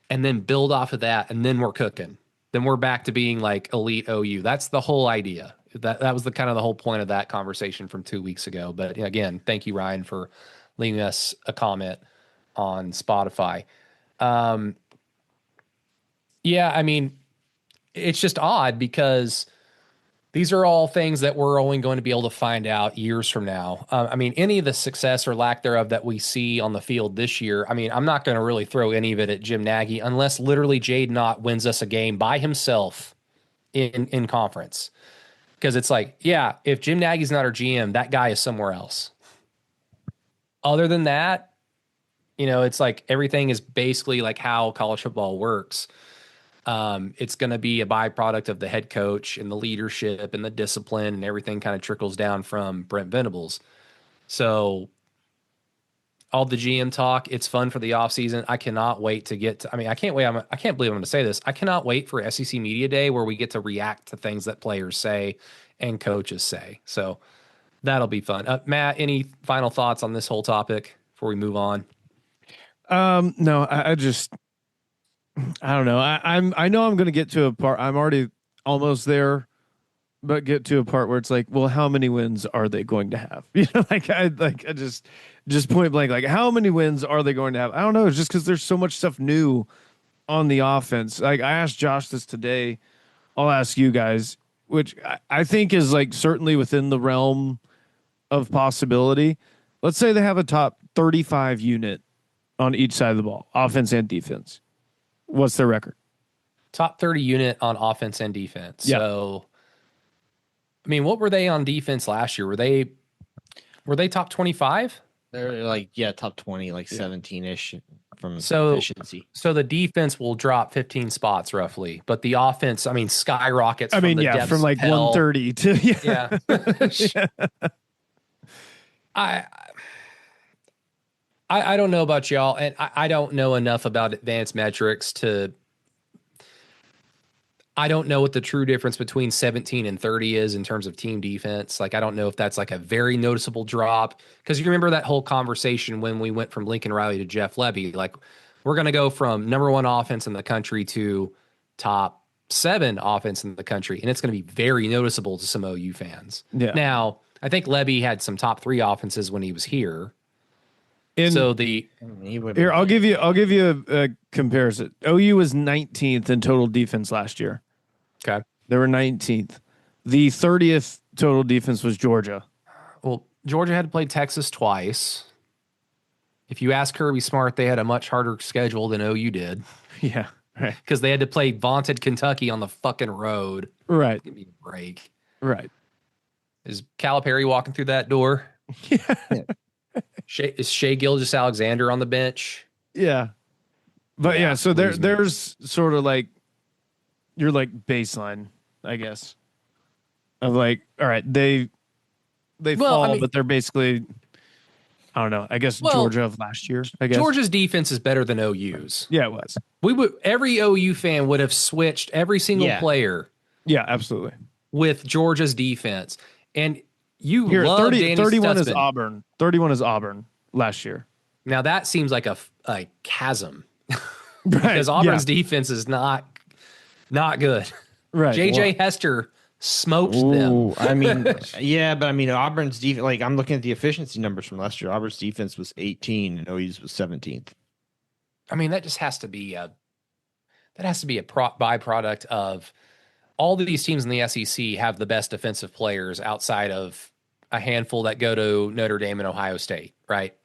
and then build off of that, and then we're cooking. Then we're back to being like elite OU. That's the whole idea. That was the kind of the whole point of that conversation from 2 weeks ago. But again, thank you, Ryan, for leaving us a comment on Spotify. Yeah, I mean, it's just odd because these are all things that we're only going to be able to find out years from now. I mean, any of the success or lack thereof that we see on the field this year, I mean, I'm not going to really throw any of it at Jim Nagy unless literally Jade Knott wins us a game by himself in conference. Because it's like, yeah, if Jim Nagy's not our GM, that guy is somewhere else. Other than that, it's like everything is basically like how college football works. It's going to be a byproduct of the head coach and the leadership and the discipline, and everything kind of trickles down from Brent Venables. So all the GM talk, it's fun for the offseason. I cannot wait to get to, I can't believe I'm going to say this. I cannot wait for SEC Media Day where we get to react to things that players say and coaches say. So that'll be fun. Matt, any final thoughts on this whole topic before we move on? No, I don't know. I know I'm going to get to a part. I'm already almost there, but get to a part where it's like, well, how many wins are they going to have? I just point blank, like, how many wins are they going to have? I don't know. It's just because there's so much stuff new on the offense. Like, I asked Josh this today. I'll ask you guys, which I think is like certainly within the realm of possibility. Let's say they have a top 35 unit on each side of the ball, offense and defense. What's their record? Top 30 unit on offense and defense. Yeah. So, I mean, what were they on defense last year? Were they top 25? They're like, top 20, like 17-ish from So efficiency. So the defense will drop 15 spots roughly, but the offense, skyrockets. From the depths from like of hell. 130 to I don't know about y'all, and I don't know enough about advanced metrics to. I don't know what the true difference between 17 and 30 is in terms of team defense. Like, I don't know if that's like a very noticeable drop, because you remember that whole conversation when we went from Lincoln Riley to Jeff Levy. Like, we're going to go from number 1 offense in the country to top 7 offense in the country, and it's going to be very noticeable to some OU fans. Yeah. Now, I think Levy had some top 3 offenses when he was here. Here, I'll give you a comparison. OU was 19th in total defense last year. Okay. They were 19th. The 30th total defense was Georgia. Well, Georgia had to play Texas twice. If you ask Kirby Smart, they had a much harder schedule than OU did. Yeah, right. Because they had to play vaunted Kentucky on the fucking road. Right. Give me a break. Right. Is Calipari walking through that door? Yeah. Is Shea Gilgeous-Alexander on the bench? Yeah. But yeah, so there's sort of like your like baseline, I guess. Of like, all right, they fall, but they're basically, I don't know, I guess Georgia of last year, I guess. Georgia's defense is better than OU's. Yeah, it was. Every OU fan would have switched every single player. Yeah, absolutely. With Georgia's defense. And you here, love 31 Stutzman. is Auburn. 31 is Auburn last year. Now that seems like a chasm. Right. Because Auburn's defense is not good. Right. JJ Hester smoked them. I mean, but Auburn's defense, like, I'm looking at the efficiency numbers from last year. Auburn's defense was 18 and OU's was 17th. I mean, that just has to be that has to be a byproduct of all of these teams in the SEC have the best defensive players outside of a handful that go to Notre Dame and Ohio State, right?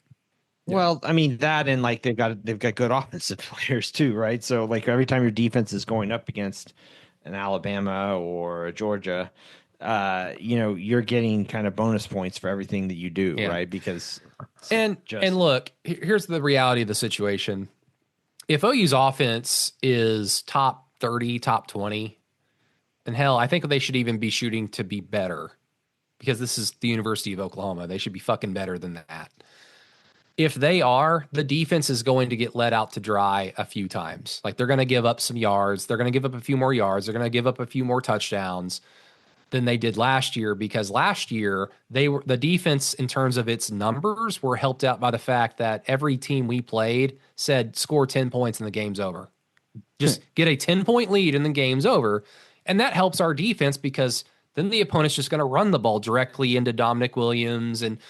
Well, I mean that, and like they've got good offensive players too, right? So like every time your defense is going up against an Alabama or a Georgia, you're getting kind of bonus points for everything that you do, Yeah. right? Because and look, here's the reality of the situation. If OU's offense is top 30, top 20, then hell, I think they should even be shooting to be better, because this is the University of Oklahoma. They should be fucking better than that. If they are, the defense is going to get let out to dry a few times. Like, they're going to give up some yards. They're going to give up a few more yards. They're going to give up a few more touchdowns than they did last year, because last year the defense in terms of its numbers were helped out by the fact that every team we played said score 10 points and the game's over. Just get a 10-point lead and the game's over. And that helps our defense, because then the opponent's just going to run the ball directly into Dominic Williams and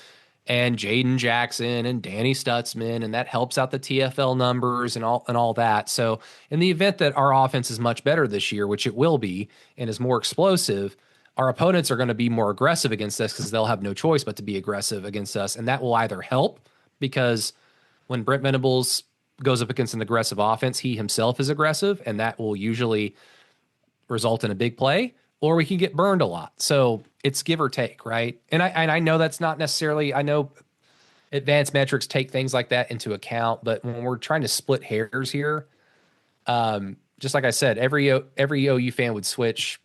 Jaden Jackson and Danny Stutzman, and that helps out the TFL numbers and all that. So in the event that our offense is much better this year, which it will be, and is more explosive, our opponents are going to be more aggressive against us, because they'll have no choice but to be aggressive against us. And that will either help, because when Brent Venables goes up against an aggressive offense, he himself is aggressive, and that will usually result in a big play, or we can get burned a lot. So it's give or take, right? And I know that's not necessarily, I know advanced metrics take things like that into account, but when we're trying to split hairs here, just like I said, every OU fan would switch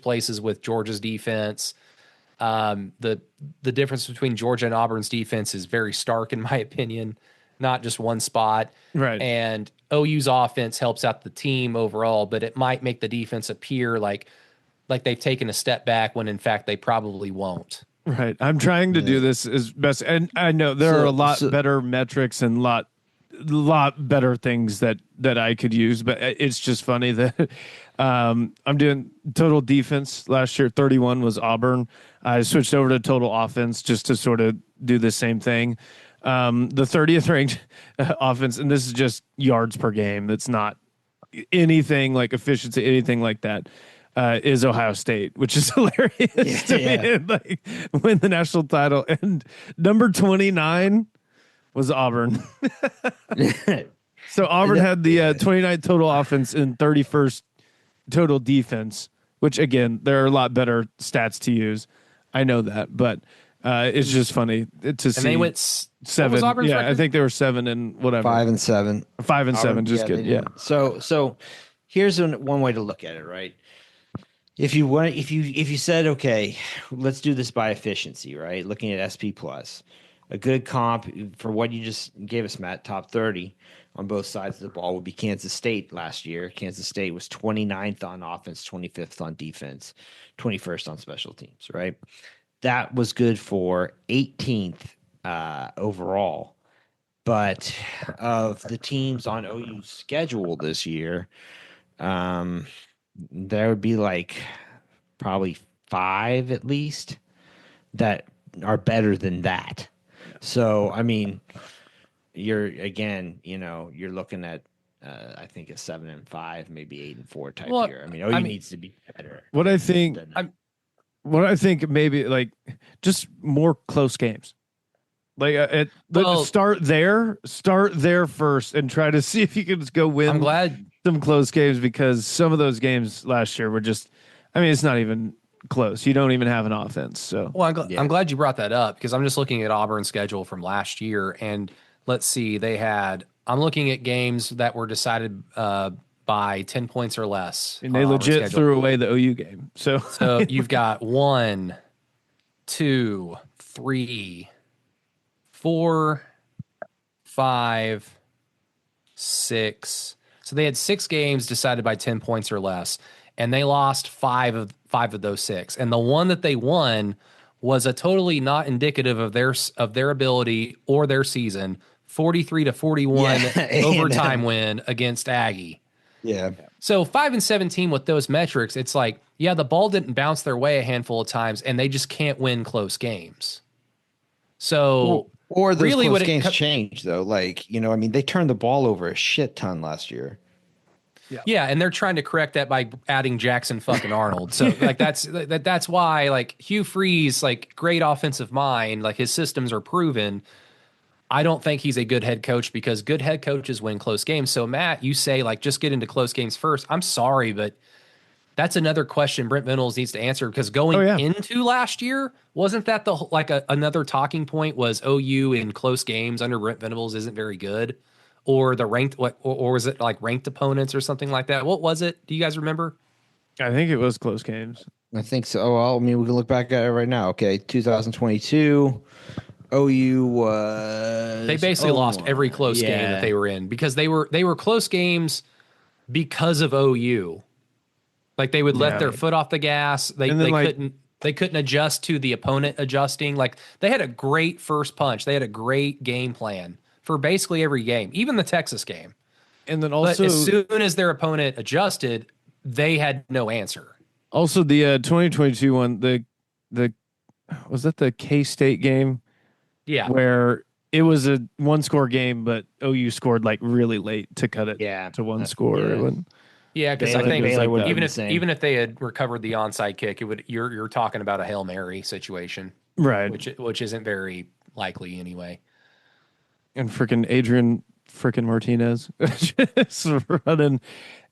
places with Georgia's defense. The difference between Georgia and Auburn's defense is very stark, in my opinion, not just one spot. Right. And OU's offense helps out the team overall, but it might make the defense appear like they've taken a step back, when in fact they probably won't. Right. I'm trying to do this as best, and I know there are a lot better metrics and lot better things that I could use, but it's just funny that I'm doing total defense. Last year 31 was Auburn. I switched over to total offense just to sort of do the same thing. The 30th ranked offense, and this is just yards per game, that's not anything like efficiency, anything like that, is Ohio State, which is hilarious to me. Like, win the national title. And number 29 was Auburn. So Auburn had the 29th total offense and 31st total defense, which, again, there are a lot better stats to use. I know that, but it's just funny to see. And they went 7. Yeah, record? I think they were 7 and whatever. 5 and 7. 5 and 7, just kidding. Yeah. So here's one way to look at it, right? If you said, okay, let's do this by efficiency, right? Looking at SP plus, a good comp for what you just gave us, Matt, top 30 on both sides of the ball would be Kansas State last year. Kansas State was 29th on offense, 25th on defense, 21st on special teams, right? That was good for 18th overall. But of the teams on OU's schedule this year, there would be like probably 5 at least that are better than that. So, I mean, you're looking at, I think a 7 and 5, maybe 8 and 4 type year. I mean, OU needs to be better. What I think maybe like just more close games. Like start there first and try to see if you can just go win. I'm glad some close games, because some of those games last year were just, I mean, it's not even close. You don't even have an offense. So, well, I'm glad you brought that up, because I'm just looking at Auburn's schedule from last year, and let's see, I'm looking at games that were decided by 10 points or less. And they legit threw away the OU game. So you've got 1, 2, 3, 4, 5, 6. So they had 6 games decided by 10 points or less, and they lost 5 of those 6. And the one that they won was a totally not indicative of their ability or their season. 43-41 overtime win against Aggie. Yeah. So 5-17 with those metrics, it's like, yeah, the ball didn't bounce their way a handful of times, and they just can't win close games. So or those really close games change though. Like, I mean, they turned the ball over a shit ton last year. Yeah, and they're trying to correct that by adding Jackson fucking Arnold. So like that's why like Hugh Freeze, like great offensive mind, like his systems are proven. I don't think he's a good head coach because good head coaches win close games. So Matt, you say like just get into close games first. I'm sorry, but that's another question Brent Venables needs to answer because going into last year, wasn't that the like another talking point was OU in close games under Brent Venables isn't very good, or the ranked or was it like ranked opponents or something like that? What was it? Do you guys remember? I think it was close games. I think so. Oh, well, I mean, we can look back at it right now. Okay, 2022. OU was They basically lost every close game that they were in because they were close games because of OU. Like they would let their foot off the gas. They couldn't adjust to the opponent adjusting. Like they had a great first punch. They had a great game plan for basically every game, even the Texas game. And then also, but as soon as their opponent adjusted, they had no answer. Also, the 2022 one, the was that the K-State game? Yeah, where it was a one-score game, but OU scored like really late to cut it to one score. Yeah, because I think Baylor even if they had recovered the onside kick, it would you're talking about a Hail Mary situation, right? Which isn't very likely anyway. And freaking Martinez just running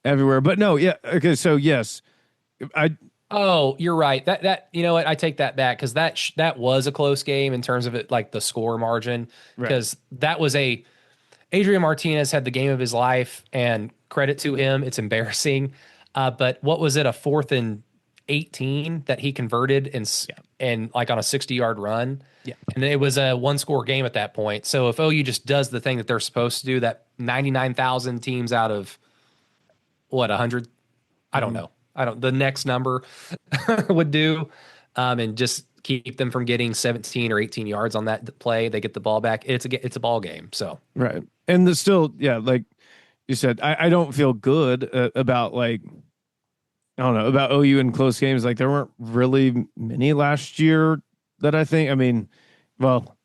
everywhere. But no, yeah, okay. So yes, Oh, you're right. That you know what? I take that back because that was a close game in terms of it, like the score margin. Because that was Adrian Martinez had the game of his life, and credit to him. It's embarrassing, but what was it? A 4th and 18 that he converted and like on a 60-yard run. Yeah, and it was a 1-score game at that point. So if OU just does the thing that they're supposed to do, that 99,000 teams out of what 100, I don't know. The next number would do, and just keep them from getting 17 or 18 yards on that play. They get the ball back. It's a ball game. So right, and like you said, I don't feel good about like I don't know about OU in close games. Like there weren't really many last year that I think. I mean, well,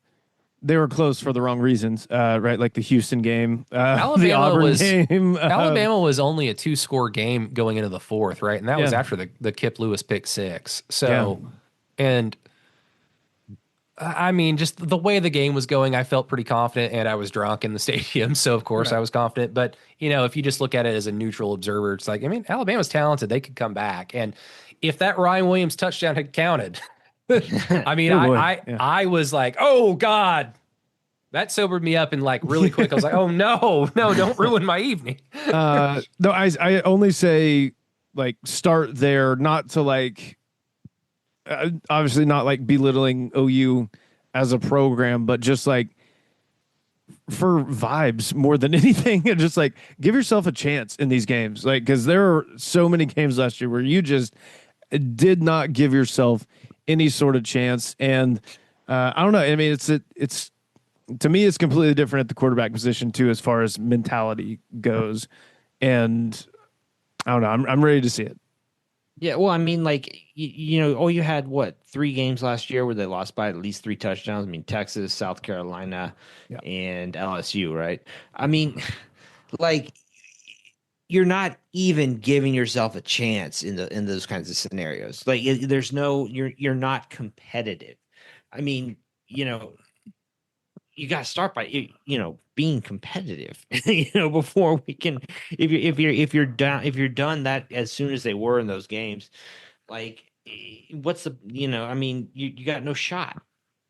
they were close for the wrong reasons, right? Like the Houston game, the Auburn game. Alabama was only a 2-score game going into the 4th, right? And that was after the Kip Lewis pick 6. So, and I mean, just the way the game was going, I felt pretty confident, and I was drunk in the stadium, so of course I was confident. But if you just look at it as a neutral observer, it's like, I mean, Alabama's talented; they could come back, and if that Ryan Williams touchdown had counted. I mean, I was like, oh God, that sobered me up and like really quick. I was like, oh no, don't ruin my evening. No, I only say like start there, not to like, obviously not like belittling OU as a program, but just like for vibes more than anything, and just like give yourself a chance in these games, like because there are so many games last year where you just did not give yourself any sort of chance. And I don't know. I mean, it's to me, it's completely different at the quarterback position too, as far as mentality goes. And I don't know. I'm ready to see it. Yeah. Well, I mean, like, you had what 3 games last year where they lost by at least 3 touchdowns. I mean, Texas, South Carolina, and LSU, right? I mean, like, you're not even giving yourself a chance in those kinds of scenarios. Like there's no, you're not competitive. I mean, you got to start by, being competitive, before we can, if you're done that as soon as they were in those games, like what's the, I mean, you got no shot.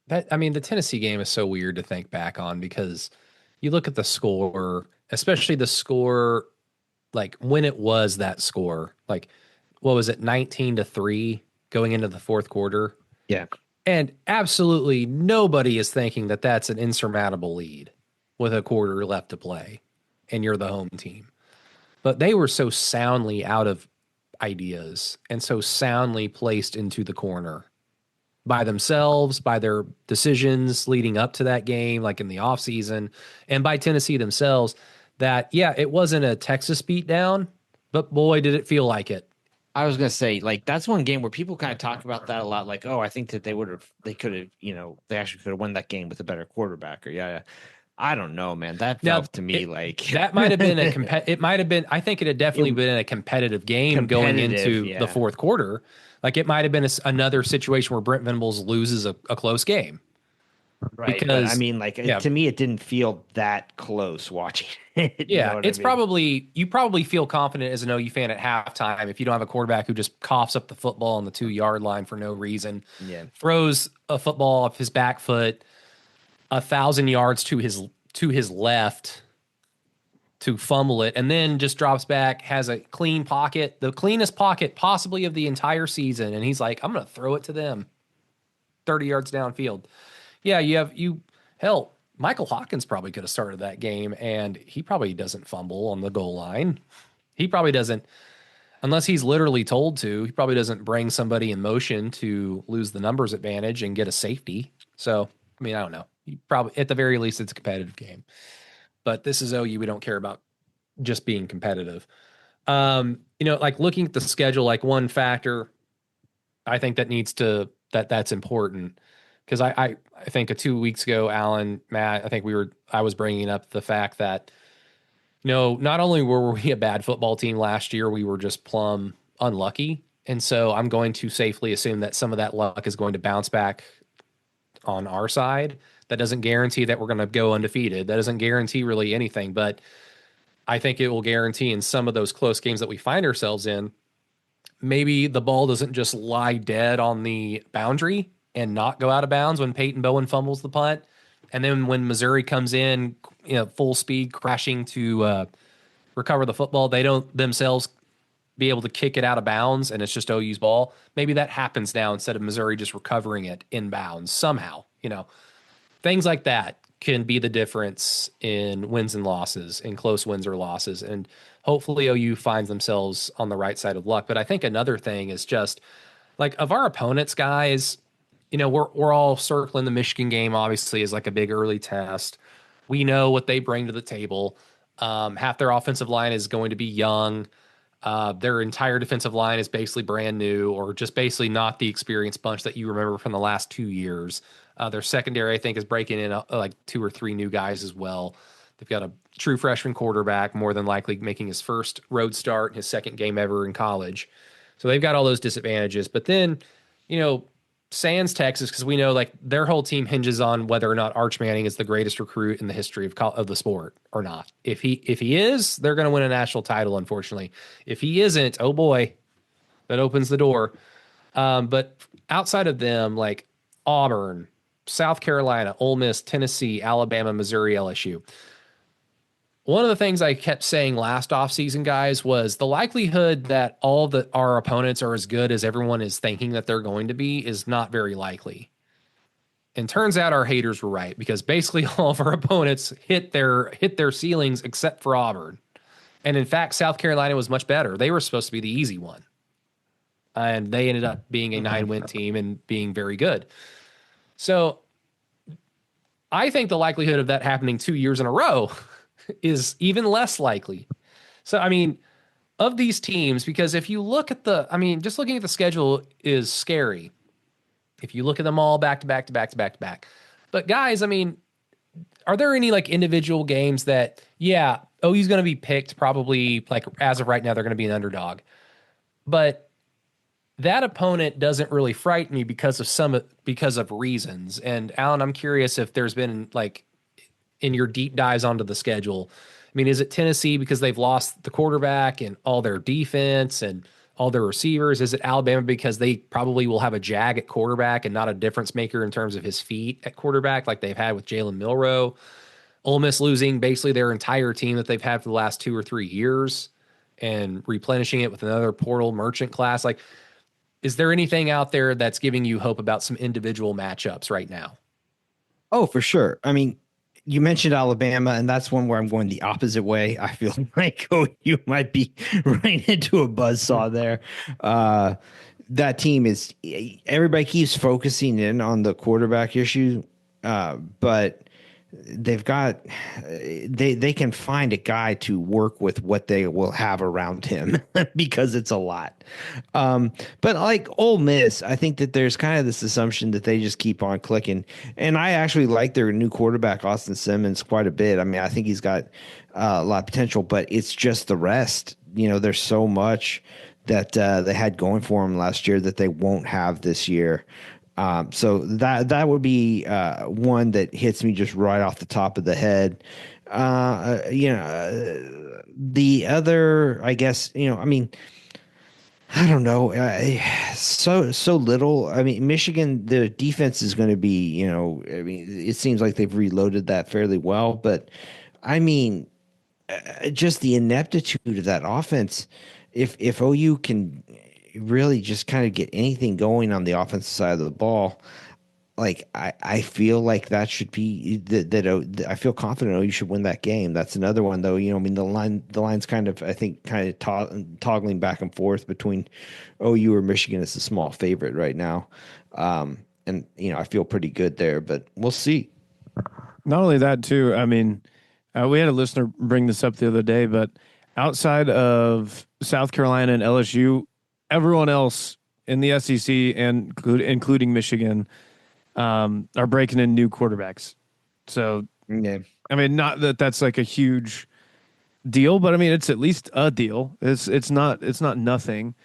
The Tennessee game is so weird to think back on because you look at the score, especially the score, like when it was that score, like what was it, 19-3 going into the 4th quarter? Yeah. And absolutely nobody is thinking that that's an insurmountable lead with a quarter left to play and you're the home team. But they were so soundly out of ideas and so soundly placed into the corner by themselves, by their decisions leading up to that game, like in the offseason, and by Tennessee themselves, that, it wasn't a Texas beatdown, but boy, did it feel like it. I was going to say, like, that's one game where people kind of talk about that a lot. Like, oh, I think that they could have, they actually could have won that game with a better quarterback or I don't know, man. That Now, felt to me like that might have been it might have been, I think it had definitely It- been a competitive game going competitive. into the Yeah. fourth quarter. Like it might have been another situation where Brent Venables loses a close game Right. But I because, mean, like, yeah, to me, it didn't feel that close watching it. You know yeah, what I it's mean? probably, you probably feel confident as an OU fan at halftime if you don't have a quarterback who just coughs up the football on the 2 yard line for no reason, Yeah. throws a football off his back foot 1,000 yards to his left to fumble it, and then just drops back, has a clean pocket, the cleanest pocket possibly of the entire season, and he's like, I'm going to throw it to them 30 yards downfield. Yeah, hell, Michael Hawkins probably could have started that game, and he probably doesn't fumble on the goal line. He probably doesn't, unless he's literally told to, he probably doesn't bring somebody in motion to lose the numbers advantage and get a safety. So, I mean, I don't know. You probably, at the very least, it's a competitive game. But this is OU. We don't care about just being competitive. Like looking at the schedule, like one factor I think that's important because I think 2 weeks ago, Alan, Matt, I was bringing up the fact that, not only were we a bad football team last year, we were just plumb unlucky. And so I'm going to safely assume that some of that luck is going to bounce back on our side. That doesn't guarantee that we're going to go undefeated. That doesn't guarantee really anything, but I think it will guarantee in some of those close games that we find ourselves in, maybe the ball doesn't just lie dead on the boundary and not go out of bounds when Peyton Bowen fumbles the punt. And then when Missouri comes in, full speed crashing to recover the football, they don't themselves be able to kick it out of bounds and it's just OU's ball. Maybe that happens now instead of Missouri just recovering it in bounds somehow. Things like that can be the difference in wins and losses, in close wins or losses. And hopefully OU finds themselves on the right side of luck. But I think another thing is just like of our opponents, guys, we're all circling the Michigan game, obviously, as like a big early test. We know what they bring to the table. Half their offensive line is going to be young. Their entire defensive line is basically brand new or just basically not the experienced bunch that you remember from the last 2 years. Their secondary, I think, is breaking in like 2 or 3 new guys as well. They've got a true freshman quarterback, more than likely making his first road start, his second game ever in college. So they've got all those disadvantages. But then, sans Texas, because we know like their whole team hinges on whether or not Arch Manning is the greatest recruit in the history of the sport or not. If he is, they're going to win a national title. Unfortunately, if he isn't, oh boy, that opens the door. But outside of them, like Auburn, South Carolina, Ole Miss, Tennessee, Alabama, Missouri, LSU. One of the things I kept saying last offseason, guys, was the likelihood that our opponents are as good as everyone is thinking that they're going to be is not very likely. And turns out our haters were right because basically all of our opponents hit their ceilings except for Auburn. And in fact, South Carolina was much better. They were supposed to be the easy one. And they ended up being a 9-win team and being very good. So I think the likelihood of that happening 2 years in a row is even less likely. So, I mean, of these teams, because if you look at just looking at the schedule is scary. If you look at them all back to back to back to back to back. But guys, I mean, are there any like individual games that, yeah, OU's going to be picked probably like as of right now, they're going to be an underdog. But that opponent doesn't really frighten me because of reasons. And Alan, I'm curious if there's been like in your deep dives onto the schedule. I mean, is it Tennessee because they've lost the quarterback and all their defense and all their receivers? Is it Alabama because they probably will have a jag at quarterback and not a difference maker in terms of his feet at quarterback like they've had with Jalen Milroe? Ole Miss losing basically their entire team that they've had for the last 2 or 3 years and replenishing it with another portal merchant class. Like, is there anything out there that's giving you hope about some individual matchups right now? Oh, for sure. I mean, you mentioned Alabama, and that's one where I'm going the opposite way. I feel like you might be running into a buzzsaw there. That team is everybody keeps focusing in on the quarterback issue, but they've got they can find a guy to work with what they will have around him because it's a lot. But like Ole Miss, I think that there's kind of this assumption that they just keep on clicking, and I actually like their new quarterback Austin Simmons quite a bit. I mean, I think he's got a lot of potential, but it's just the rest. There's so much that they had going for them last year that they won't have this year. So that would be one that hits me just right off the top of the head. The other, I guess, I mean, I don't know, so little. I mean, Michigan, the defense is going to be, I mean, it seems like they've reloaded that fairly well, but I mean, just the ineptitude of that offense. If OU can really just kind of get anything going on the offensive side of the ball, like I feel like that should be I feel confident OU should win that game. That's another one though. I mean the line's kind of I think toggling back and forth between OU or Michigan as a small favorite right now, and I feel pretty good there, but we'll see. Not only that, too. I mean, we had a listener bring this up the other day, but outside of South Carolina and LSU, everyone else in the SEC and including Michigan are breaking in new quarterbacks. So, Yeah. I mean, not that that's like a huge deal, but I mean, it's at least a deal. It's not nothing.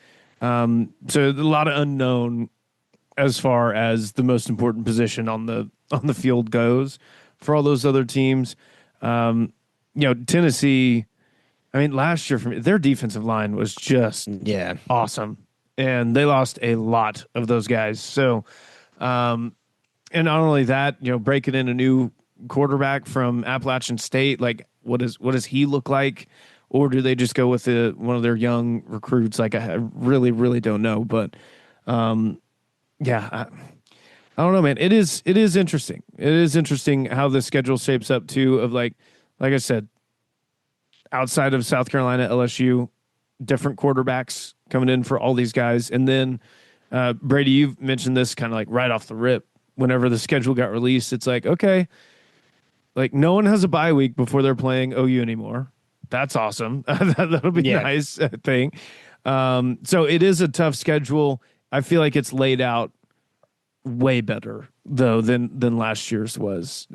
So a lot of unknown as far as the most important position on the field goes for all those other teams. Tennessee. I mean, last year their defensive line was just awesome, and they lost a lot of those guys. So, and not only that, breaking in a new quarterback from Appalachian State, like what does he look like, or do they just go with one of their young recruits? Like I really, really don't know, but yeah. I don't know, man. It is interesting. It is interesting how the schedule shapes up too. Of like I said, outside of South Carolina, LSU, different quarterbacks coming in for all these guys, and then Brady, you've mentioned this kind of like right off the rip. Whenever the schedule got released, it's like okay, like no one has a bye week before they're playing OU anymore. That's awesome. That'll be a nice thing. So it is a tough schedule. I feel like it's laid out way better though than last year's was.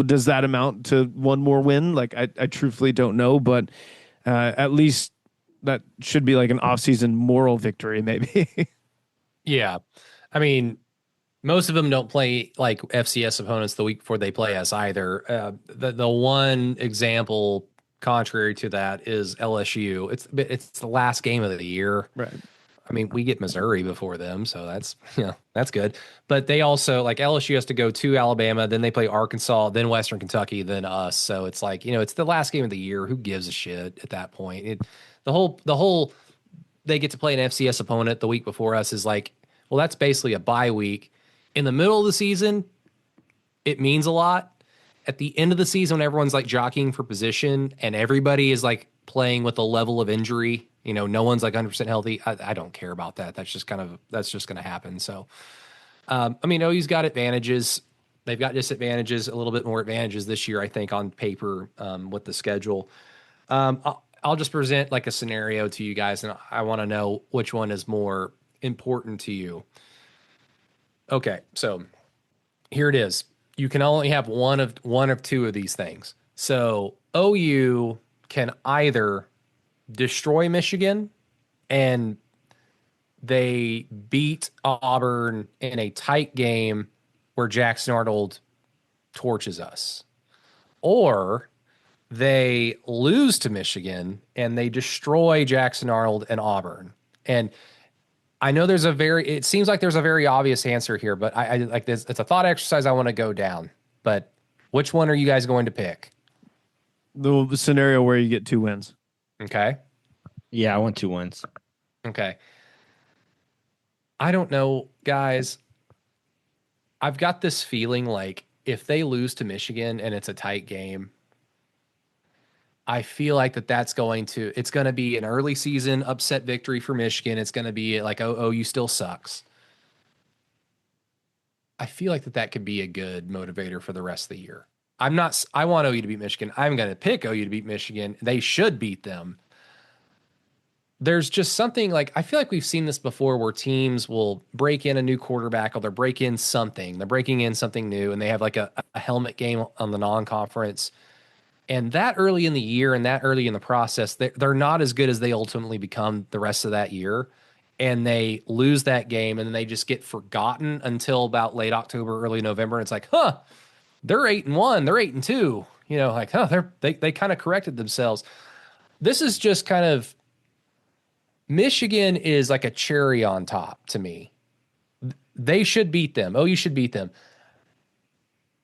Does that amount to one more win? Like I truthfully don't know, but at least that should be like an off-season moral victory, maybe. Yeah, I mean, most of them don't play like FCS opponents the week before they play us either. The one example contrary to that is LSU. It's the last game of the year, Right. I mean, we get Missouri before them, so that's good. But they also like LSU has to go to Alabama, then they play Arkansas, then Western Kentucky, then us. So it's like it's the last game of the year. Who gives a shit at that point? The whole they get to play an FCS opponent the week before us is like, well, that's basically a bye week. In the middle of the season, it means a lot. At the end of the season, when everyone's like jockeying for position and everybody is like playing with a level of injury. No one's like 100% healthy. I don't care about that. That's just going to happen. So, I mean, OU's got advantages. They've got disadvantages, a little bit more advantages this year, I think, on paper with the schedule. I'll just present like a scenario to you guys, and I want to know which one is more important to you. Okay, so here it is. You can only have one of two of these things. So OU can either destroy Michigan and they beat Auburn in a tight game where Jackson Arnold torches us, or they lose to Michigan and they destroy Jackson Arnold and Auburn. And I know it seems like there's a very obvious answer here, but I like this. It's a thought exercise I want to go down, but which one are you guys going to pick? The scenario where you get 2 wins. Okay. Yeah, I want 2 wins. Okay. I don't know, guys. I've got this feeling like if they lose to Michigan and it's a tight game, I feel like it's going to be an early season upset victory for Michigan. It's going to be like, oh, you still sucks. I feel like that could be a good motivator for the rest of the year. I want OU to beat Michigan. I'm going to pick OU to beat Michigan. They should beat them. There's just something like, I feel like we've seen this before where teams will break in a new quarterback or they're breaking in something. They're breaking in something new and they have like a helmet game on the non-conference. And that early in the year and that early in the process, they're not as good as they ultimately become the rest of that year. And they lose that game and then they just get forgotten until about late October, early November. And it's like, they're 8-1, they're 8-2. You know, like, they kind of corrected themselves. This is just kind of, Michigan is like a cherry on top to me. They should beat them. OU should beat them.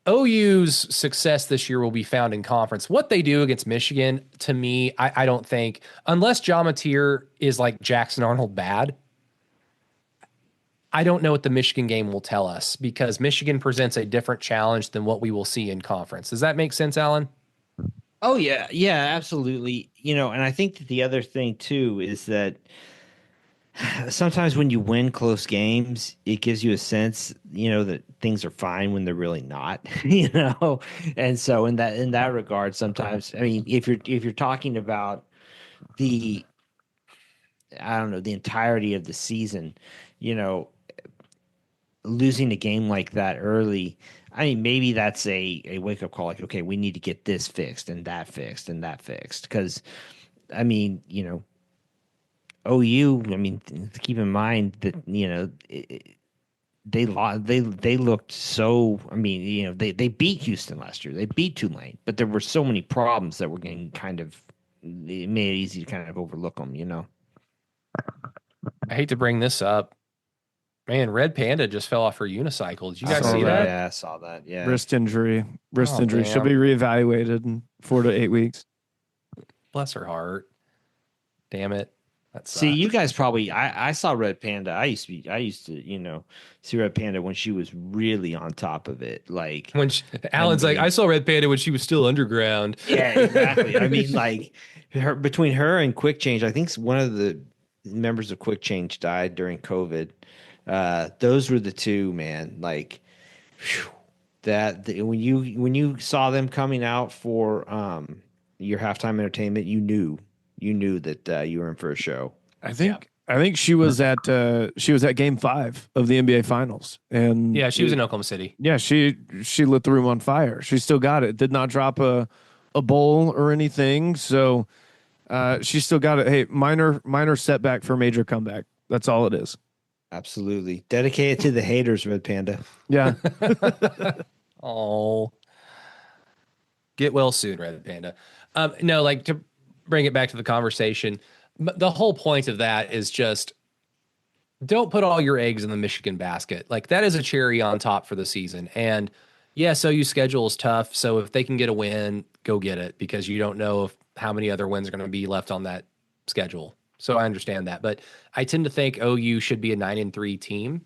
OU's success this year will be found in conference. What they do against Michigan, to me, I don't think, unless John Mateer is like Jackson Arnold bad, I don't know what the Michigan game will tell us because Michigan presents a different challenge than what we will see in conference. Does that make sense, Alan? Oh yeah, yeah, absolutely. You know, and I think that the other thing too is that sometimes when you win close games, it gives you a sense, you know, that things are fine when they're really not, you know. And so in that regard, sometimes, I mean, if you're talking about the, I don't know, the entirety of the season, you know, losing a game like that early, I mean, maybe that's a wake up call. Like, okay, we need to get this fixed and that fixed and that fixed. Because, I mean, you know, OU. I mean, keep in mind that you know they looked so. I mean, you know, they beat Houston last year. They beat Tulane, but there were so many problems that were getting kind of. It made it easy to kind of overlook them. You know. I hate to bring this up. Man, Red Panda just fell off her unicycle. Did you guys see that? Yeah, I saw that. Yeah. Wrist injury. Wrist Oh, injury. damn. She'll be reevaluated in 4 to 8 weeks. Bless her heart. Damn it. That See, sucks. you guys probably. I saw Red Panda. I used to you know see Red Panda when she was really on top of it. Like When Alan's like, mean- I saw Red Panda when she was still underground. yeah, exactly. I mean, like between her and Quick Change, I think one of the members of Quick Change died during COVID. Those were the two, man. Like whew, when you saw them coming out for your halftime entertainment, you knew that you were in for a show. I think she was at game 5 of the NBA finals. And Yeah, she was in Oklahoma City. yeah, she lit the room on fire. She still got it. Did not drop a bowl or anything. So she still got it. Hey, minor setback for major comeback. That's all it is. Absolutely. Dedicated to the haters, Red Panda. Yeah. Oh, get well soon, Red Panda. No, like to bring it back to the conversation, the whole point of that is just don't put all your eggs in the Michigan basket. Like that is a cherry on top for the season. And yes, OU schedule is tough. So if they can get a win, go get it because you don't know how many other wins are going to be left on that schedule. So I understand that, but I tend to think OU should be a 9-3 team.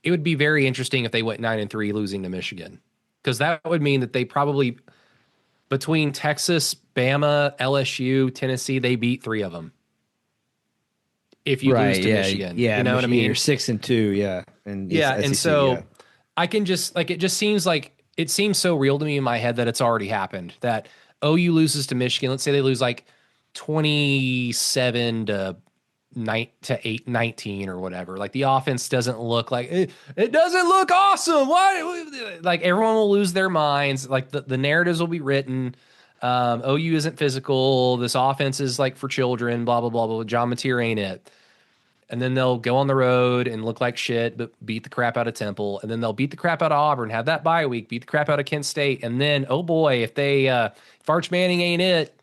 It would be very interesting if they went 9-3 losing to Michigan, because that would mean that they probably between Texas, Bama, LSU, Tennessee, they beat 3 of them. If you lose to Michigan, you know what I mean? You're 6-2, yeah, and SEC, so yeah. I can just like it just seems like it seems so real to me in my head that it's already happened. That OU loses to Michigan. Let's say they lose like 27 to 19 or whatever. Like the offense doesn't look like it doesn't look awesome. Why? Like everyone will lose their minds. Like the narratives will be written. OU isn't physical. This offense is like for children. Blah blah blah blah. John Mateer ain't it. And then they'll go on the road and look like shit, but beat the crap out of Temple. And then they'll beat the crap out of Auburn, have that bye week, beat the crap out of Kent State. And then, oh boy, if Arch Manning ain't it,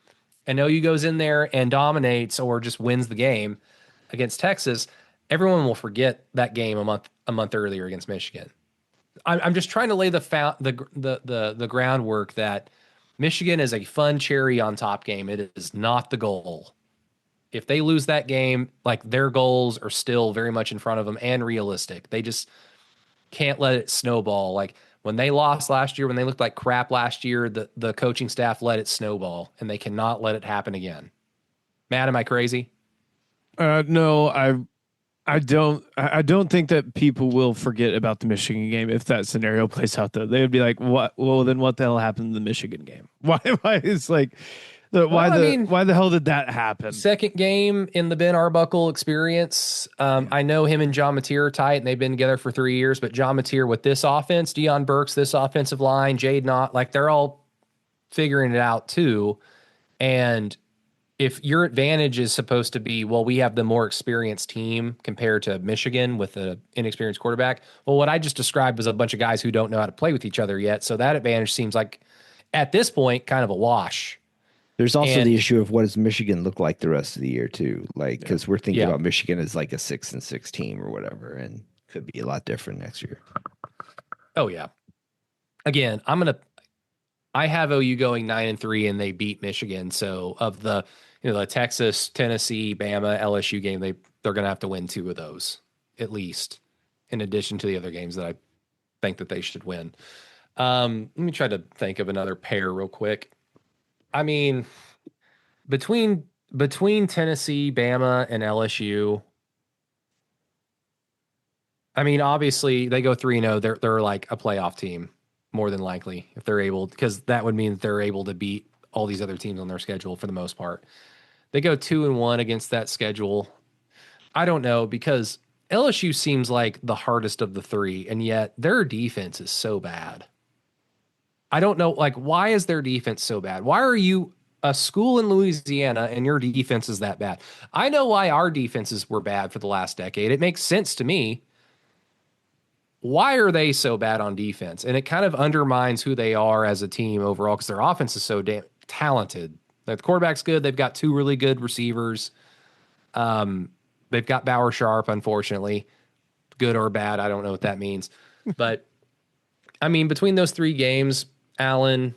and OU goes in there and dominates or just wins the game against Texas, everyone will forget that game a month earlier against Michigan. I'm just trying to lay the groundwork that Michigan is a fun cherry on top game. It is not the goal. If they lose that game, like their goals are still very much in front of them and realistic. They just can't let it snowball. Like when they lost last year, when they looked like crap last year, the coaching staff let it snowball, and they cannot let it happen again. Matt, am I crazy? No, I don't think that people will forget about the Michigan game if that scenario plays out though. They would be like, what? Well, then what the hell happened in the Michigan game? Why is like Well, I mean, why the hell did that happen? second game in the Ben Arbuckle experience. I know him and John Mateer are tight, and they've been together for 3 years. But John Mateer with this offense, Deion Burks, this offensive line, Jade Knott, like they're all figuring it out too. And if your advantage is supposed to be, well, we have the more experienced team compared to Michigan with an inexperienced quarterback. Well, what I just described was a bunch of guys who don't know how to play with each other yet. So that advantage seems like at this point kind of a wash. There's also And the issue of what does Michigan look like the rest of the year too, like because we're thinking Yeah. about Michigan as like a 6-6 team or whatever, and could be a lot different next year. oh yeah, again, I have OU going 9-3 and they beat Michigan. So of the, the Texas, Tennessee, Bama, LSU game, they're going to have to win 2 of those at least, in addition to the other games that I think that they should win. Let me try to think of another pair real quick. I mean, between Tennessee, Bama, and LSU, I mean, obviously they go 3-0. They're like a playoff team more than likely if they're able, because that would mean that they're able to beat all these other teams on their schedule for the most part. They go 2-1 against that schedule. I don't know, because LSU seems like the hardest of the 3, and yet their defense is so bad. I don't know, like, why is their defense so bad? Why are you a school in Louisiana and your defense is that bad? I know why our defenses were bad for the last decade. It makes sense to me. Why are they so bad on defense? And it kind of undermines who they are as a team overall, because their offense is so damn talented. Like, the quarterback's good. They've got 2 really good receivers. They've got Bauer Sharp, unfortunately. Good or bad, I don't know what that means. But, I mean, between those 3 games, Alan,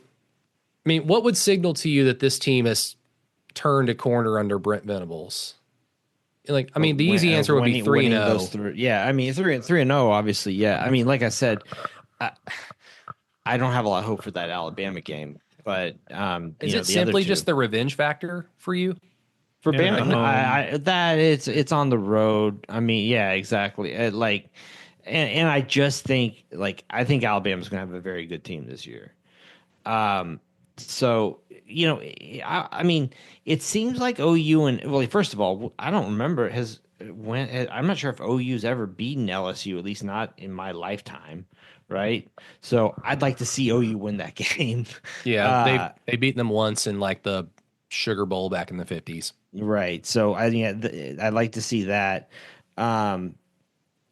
I mean, what would signal to you that this team has turned a corner under Brent Venables? Like, I mean, the easy answer would be 3-0. Yeah, I mean 3-0, obviously. Yeah, I mean, like I said, I don't have a lot of hope for that Alabama game, but Is it simply just the revenge factor for you? for Yeah, Bama? That it's on the road. I mean, yeah, exactly. And I just think I think Alabama's going to have a very good team this year. So I mean, it seems like OU and first of all, I don't remember I'm not sure if OU's ever beaten LSU, at least not in my lifetime, right? So I'd like to see OU win that game. Yeah, they beat them once in like the Sugar Bowl back in the 50s. Right. So I think I'd like to see that.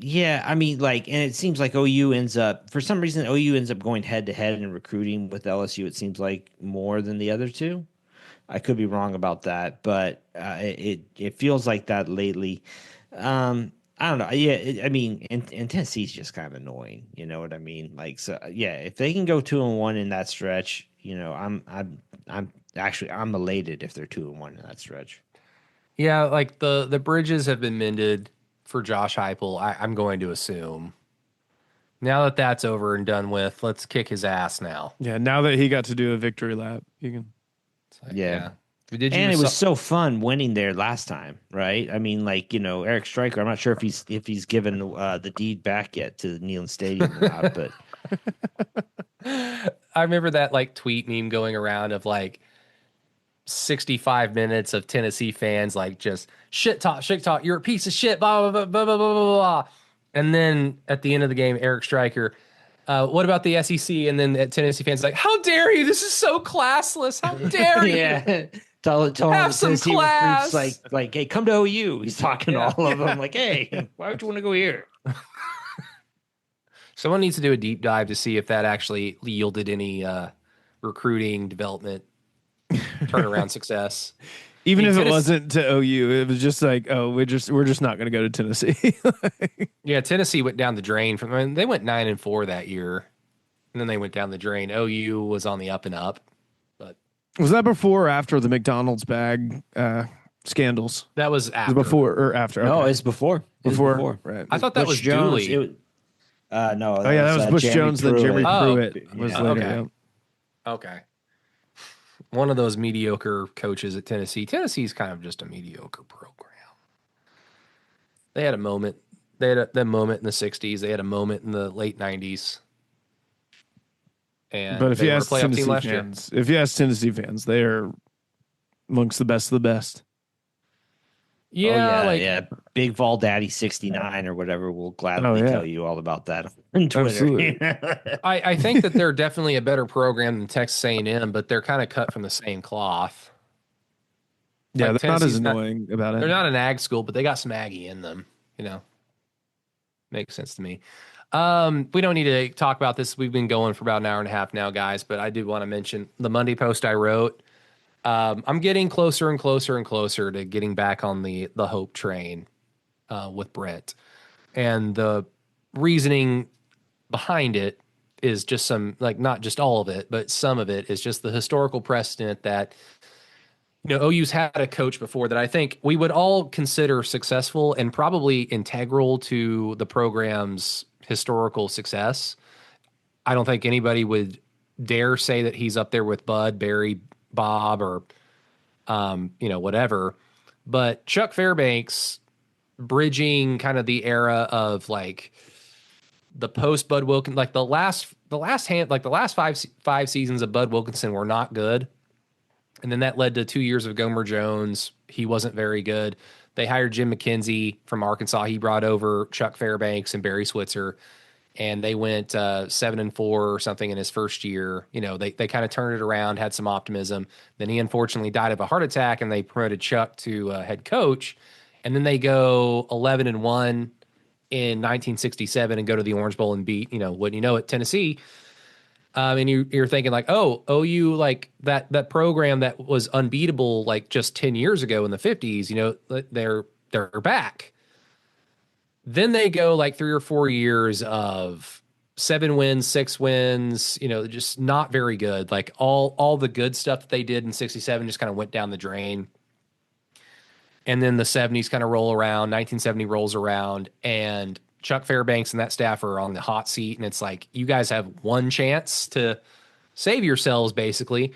Yeah, I mean, and it seems like for some reason, OU ends up going head to head in recruiting with LSU. It seems like more than the other 2. I could be wrong about that, but it feels like that lately. I don't know. Yeah, I mean, and Tennessee's just kind of annoying. You know what I mean? So yeah, if they can go 2-1 in that stretch, I'm elated if they're 2-1 in that stretch. Yeah, like the bridges have been mended for Josh Heupel. I'm going to assume now that that's over and done with, let's kick his ass now. Yeah, now that he got to do a victory lap, you can. Yeah. And it was so fun winning there last time, right? I mean, Eric Stryker, I'm not sure if he's given the deed back yet to Neyland Stadium or not, but I remember that tweet meme going around of 65 minutes of Tennessee fans just shit talk, you're a piece of shit, blah blah blah blah blah blah blah. And then at the end of the game, Eric Stryker, what about the SEC? And then Tennessee fans how dare you? This is so classless. How dare you? Yeah. Tell Have some Tennessee class. recruits, hey, come to OU. He's talking to all of them hey, why would you want to go here? Someone needs to do a deep dive to see if that actually yielded any recruiting development turnaround success. Even if it wasn't to OU, it was just we're just not going to go to Tennessee. Yeah, Tennessee went down the drain they went 9-4 that year, and then they went down the drain. OU was on the up and up, but was that before or after the McDonald's bag scandals? that was after. Before or after? Okay. No, it's before. Before. Right. I thought that was Dooley. No. Oh yeah, that was Bush Jeremy Jones. Then Jeremy Pruitt was later. Okay. Yeah. Okay. One of those mediocre coaches at Tennessee. Tennessee's kind of just a mediocre program. They had a moment. They had that moment in the 60s. They had a moment in the late 90s. But And if they you were a ask playoff team Tennessee last year. fans, they are amongst the best of the best. Yeah, Oh yeah, like yeah. Big Vol Daddy 69 or whatever will Oh gladly yeah, tell you all about that on Twitter. absolutely. I think that they're definitely a better program than Texas A&M, but they're kind of cut from the same cloth. Yeah, Like they're not as Tennessee's not, annoying about they're it. not an ag school, but they got some Aggie in them. You know, makes sense to me. We don't need to talk about this. We've been going for about an hour and a half now, guys. But I did want to mention the Monday post I wrote. I'm getting closer and closer and closer to getting back on the hope train with Brent, and the reasoning behind it is just some, like, not just all of it, but some of it is just the historical precedent that, OU's had a coach before that I think we would all consider successful and probably integral to the program's historical success. I don't think anybody would dare say that he's up there with Bud, Barry, Bob, or whatever. But Chuck Fairbanks bridging kind of the era of like the post Bud Wilkins, like the last five seasons of Bud Wilkinson were not good. And then that led to 2 years of Gomer Jones. He wasn't very good. They hired Jim McKenzie from Arkansas. He brought over Chuck Fairbanks and Barry Switzer, and they went 7-4 or something in his first year. They kind of turned it around, had some optimism. Then he unfortunately died of a heart attack, and they promoted Chuck to head coach. And then they go 11-1 in 1967 and go to the Orange Bowl and beat, wouldn't you know it, Tennessee. And you're thinking like, oh, OU, like that program that was unbeatable like just 10 years ago in the 50s, they're back. Then they go like 3 or 4 years of 7 wins, 6 wins, just not very good. Like all the good stuff that they did in 67 just kind of went down the drain. And then the 70s kind of roll around, 1970 rolls around, and Chuck Fairbanks and that staff are on the hot seat. And it's like, you guys have one chance to save yourselves, basically.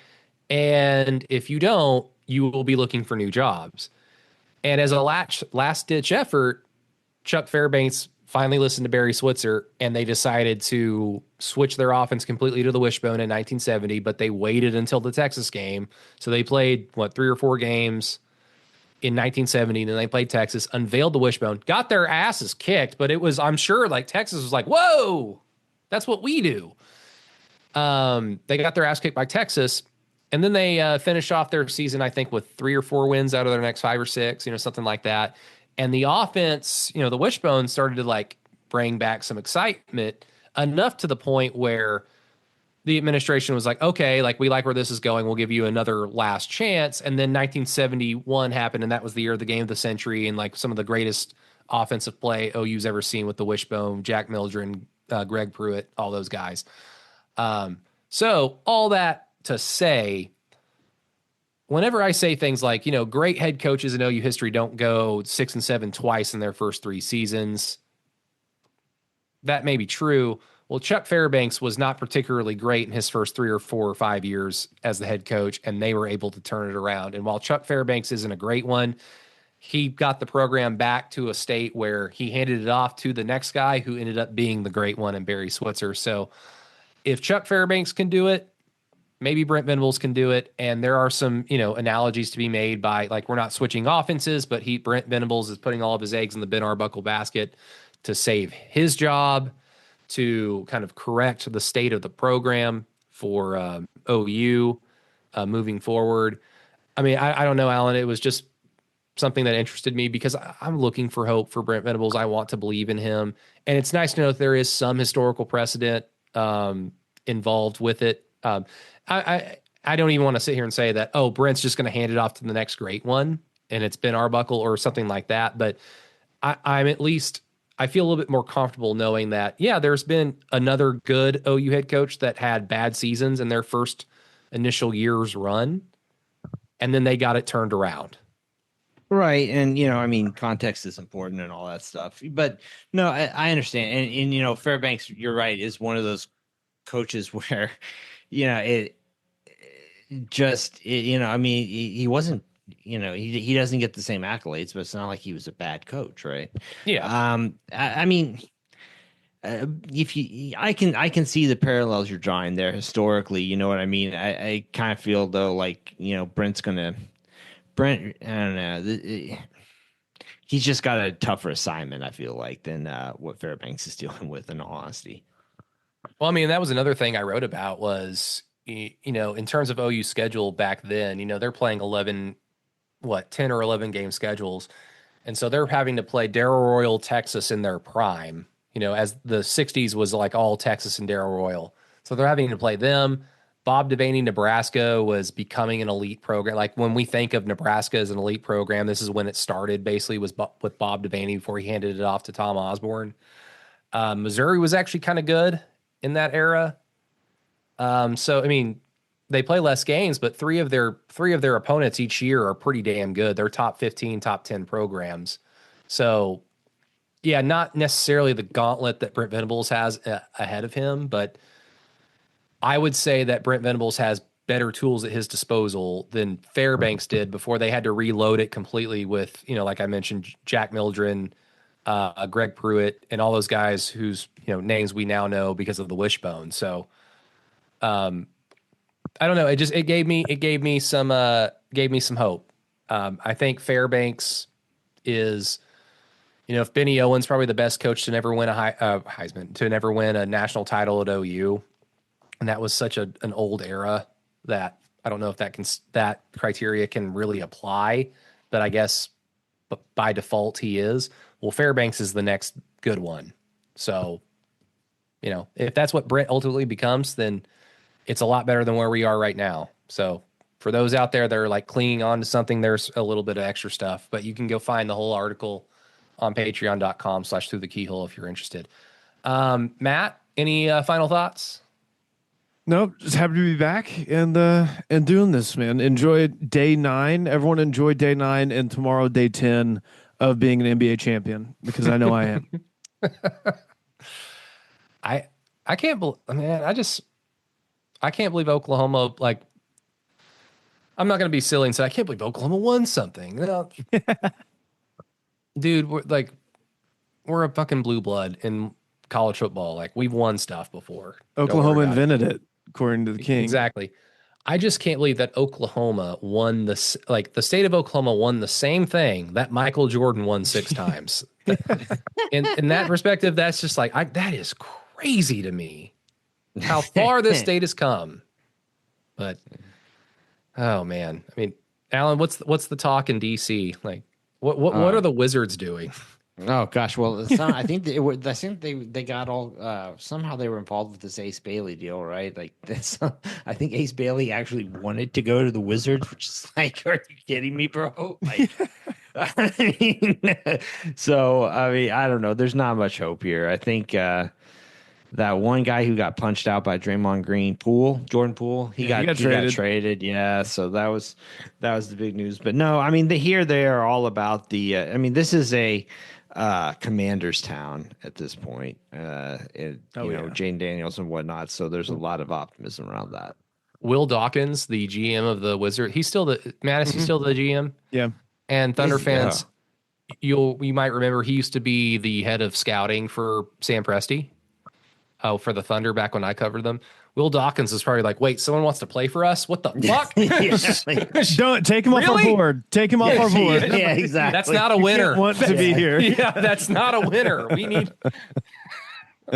And if you don't, you will be looking for new jobs. And as a last ditch effort, Chuck Fairbanks finally listened to Barry Switzer, and they decided to switch their offense completely to the wishbone in 1970, but they waited until the Texas game. So they played, 3 or 4 games in 1970, and then they played Texas, unveiled the wishbone, got their asses kicked, but it was, I'm sure, like Texas was like, whoa, that's what we do. They got their ass kicked by Texas, and then they finished off their season, I think, with 3 or 4 wins out of their next 5 or 6, something like that. And the offense, the wishbone started to like bring back some excitement, enough to the point where the administration was like, okay, like we like where this is going. We'll give you another last chance. And then 1971 happened, and that was the year of the game of the century, and like some of the greatest offensive play OU's ever seen with the wishbone, Jack Mildren, Greg Pruitt, all those guys. So all that to say, whenever I say things like, great head coaches in OU history don't go 6-7 twice in their first 3 seasons, that may be true. Well, Chuck Fairbanks was not particularly great in his first 3 or 4 or 5 years as the head coach, and they were able to turn it around. And while Chuck Fairbanks isn't a great one, he got the program back to a state where he handed it off to the next guy who ended up being the great one in Barry Switzer. So if Chuck Fairbanks can do it, maybe Brent Venables can do it. And there are some, analogies to be made by, like, we're not switching offenses, but Brent Venables is putting all of his eggs in the Ben Arbuckle basket to save his job, to kind of correct the state of the program for OU moving forward. I mean, I don't know, Alan. It was just something that interested me because I'm looking for hope for Brent Venables. I want to believe in him. And it's nice to know that there is some historical precedent involved with it. I don't even want to sit here and say that, oh, Brent's just going to hand it off to the next great one, and it's Ben Arbuckle or something like that. But I'm at least, I feel a little bit more comfortable knowing that, yeah, there's been another good OU head coach that had bad seasons in their first initial year's run, and then they got it turned around. Right. And, context is important and all that stuff. But no, I understand. And, Fairbanks, you're right, is one of those coaches where, he wasn't he doesn't get the same accolades, but it's not like he was a bad coach, right? Yeah. I mean, if I can see the parallels you're drawing there historically. You know what I mean? I kind of feel though like Brent. I don't know. He's just got a tougher assignment. I feel like than what Fairbanks is dealing with. In all honesty. Well, I mean, that was another thing I wrote about was, in terms of OU schedule back then, they're playing 10 or 11 game schedules. And so they're having to play Darrell Royal, Texas in their prime, as the 60s was like all Texas and Darrell Royal. So they're having to play them. Bob Devaney, Nebraska was becoming an elite program. Like when we think of Nebraska as an elite program, this is when it started basically was with Bob Devaney before he handed it off to Tom Osborne. Missouri was actually kind of good in that era. So, I mean, they play less games, but three of their opponents each year are pretty damn good. They're top 15, top 10 programs. So, yeah, not necessarily the gauntlet that Brent Venables has ahead of him, but I would say that Brent Venables has better tools at his disposal than Fairbanks did before they had to reload it completely with, like I mentioned, Jack Mildren, Greg Pruitt, and all those guys whose names we now know because of the wishbone. So, I don't know. It gave me some hope. I think Fairbanks is, if Benny Owen's probably the best coach to never win a Heisman, to never win a national title at OU, and that was such an old era that I don't know if that criteria can really apply, but I guess by default he is. Well, Fairbanks is the next good one. So, if that's what Brent ultimately becomes, then it's a lot better than where we are right now. So for those out there that are like clinging on to something, there's a little bit of extra stuff, but you can go find the whole article on patreon.com/throughthekeyhole if you're interested. Matt, any final thoughts? Nope, just happy to be back and doing this, man. Enjoy day 9. Everyone enjoy day 9 and tomorrow day 10 of being an NBA champion, because I know I am. I can't believe, man, I can't believe Oklahoma, like, I'm not going to be silly and say I can't believe Oklahoma won something. Dude, we're a fucking blue blood in college football. Like, we've won stuff before. Oklahoma invented it, according to the king. Exactly. I just can't believe that Oklahoma won this. Like, the state of Oklahoma won the same thing that Michael Jordan won 6 times. In that perspective, that's just like, that is crazy to me. How far this state has come. But oh man, I mean, Alan, what's the talk in DC? Like, what are the Wizards doing? Oh gosh, well, I think they got all somehow they were involved with this Ace Bailey deal, right? Like this, I think Ace Bailey actually wanted to go to the Wizards, which is like, are you kidding me, bro? Like, so I mean, I don't know. There's not much hope here. I think that one guy who got punched out by Draymond Green, Jordan Poole, he got traded. Yeah, so that was the big news. But no, I mean, they are all about the. I mean, this is a Commander's town at this point. Jane Daniels and whatnot. So there's a lot of optimism around that. Will Dawkins, the GM of the Wizard, he's still the GM. Yeah, and Thunder fans, you might remember he used to be the head of scouting for Sam Presti. Oh, for the Thunder back when I covered them. Will Dawkins is probably like, wait, someone wants to play for us? What the fuck? Don't take him off our board. Take him off our board. Yeah, exactly. That's not a winner. Want to be here? Yeah, that's not a winner. We need.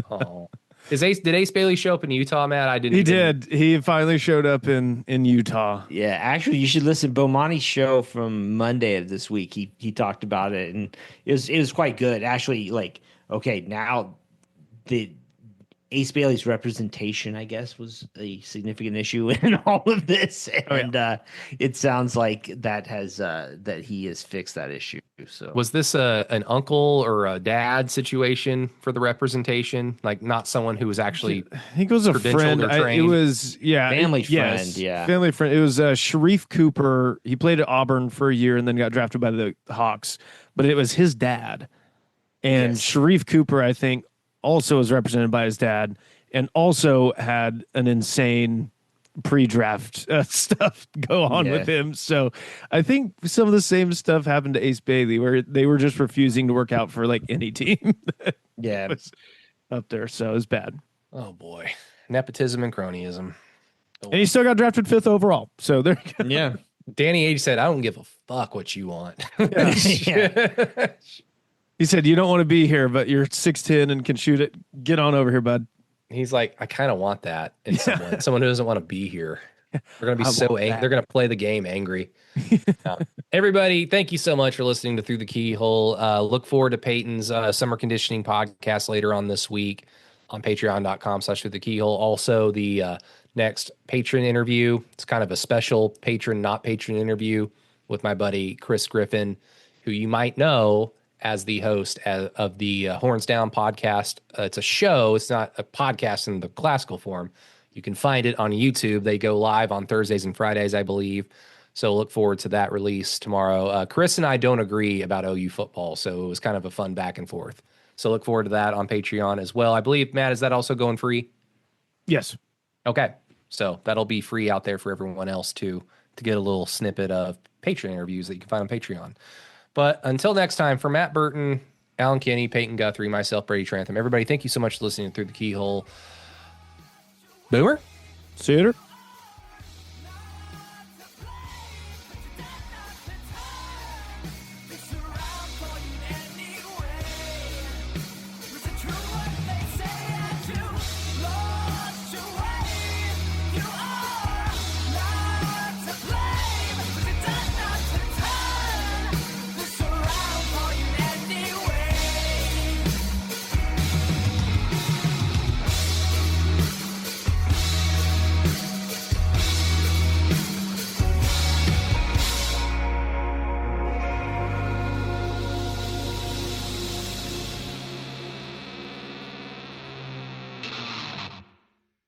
Oh, did Ace Bailey show up in Utah, Matt? I didn't. He did. He finally showed up in Utah. Yeah, actually, you should listen. Bomani's show from Monday of this week. He talked about it, and it was quite good. Actually, like, okay, now the Ace Bailey's representation, I guess, was a significant issue in all of this, and it sounds like that he has fixed that issue. So, was this an uncle or a dad situation for the representation? Like, not someone who was actually, I think it was a friend. It was family friend. Yeah, family friend. It was Sharif Cooper. He played at Auburn for a year and then got drafted by the Hawks. But it was his dad, and Sharif Cooper, I think, also was represented by his dad, and also had an insane pre-draft stuff go on with him. So I think some of the same stuff happened to Ace Bailey, where they were just refusing to work out for like any team that was up there. So it was bad. Oh boy, nepotism and cronyism. And he still got drafted 5th overall. So there you go. Yeah. Danny Age said, "I don't give a fuck what you want." He said, "You don't want to be here, but you're 6'10" and can shoot it. Get on over here, bud." He's like, "I kind of want that in someone who doesn't want to be here. They're going to be so angry. They're going to play the game angry." Everybody, thank you so much for listening to Through the Keyhole. Look forward to Peyton's summer conditioning podcast later on this week on patreon.com/through the keyhole. Also, the next patron interview. It's kind of a special patron, not patron interview with my buddy Chris Griffin, who you might know as the host of the Horns Down podcast. It's a show. It's not a podcast in the classical form. You can find it on YouTube. They go live on Thursdays and Fridays, I believe. So look forward to that release tomorrow. Chris and I don't agree about OU football, so it was kind of a fun back and forth. So look forward to that on Patreon as well. I believe, Matt, is that also going free? Yes. Okay. So that'll be free out there for everyone else too, to get a little snippet of Patreon interviews that you can find on Patreon. But until next time, for Matt Burton, Alan Kinney, Peyton Guthrie, myself, Brady Trantham, everybody, thank you so much for listening Through the Keyhole. Boomer? See you later.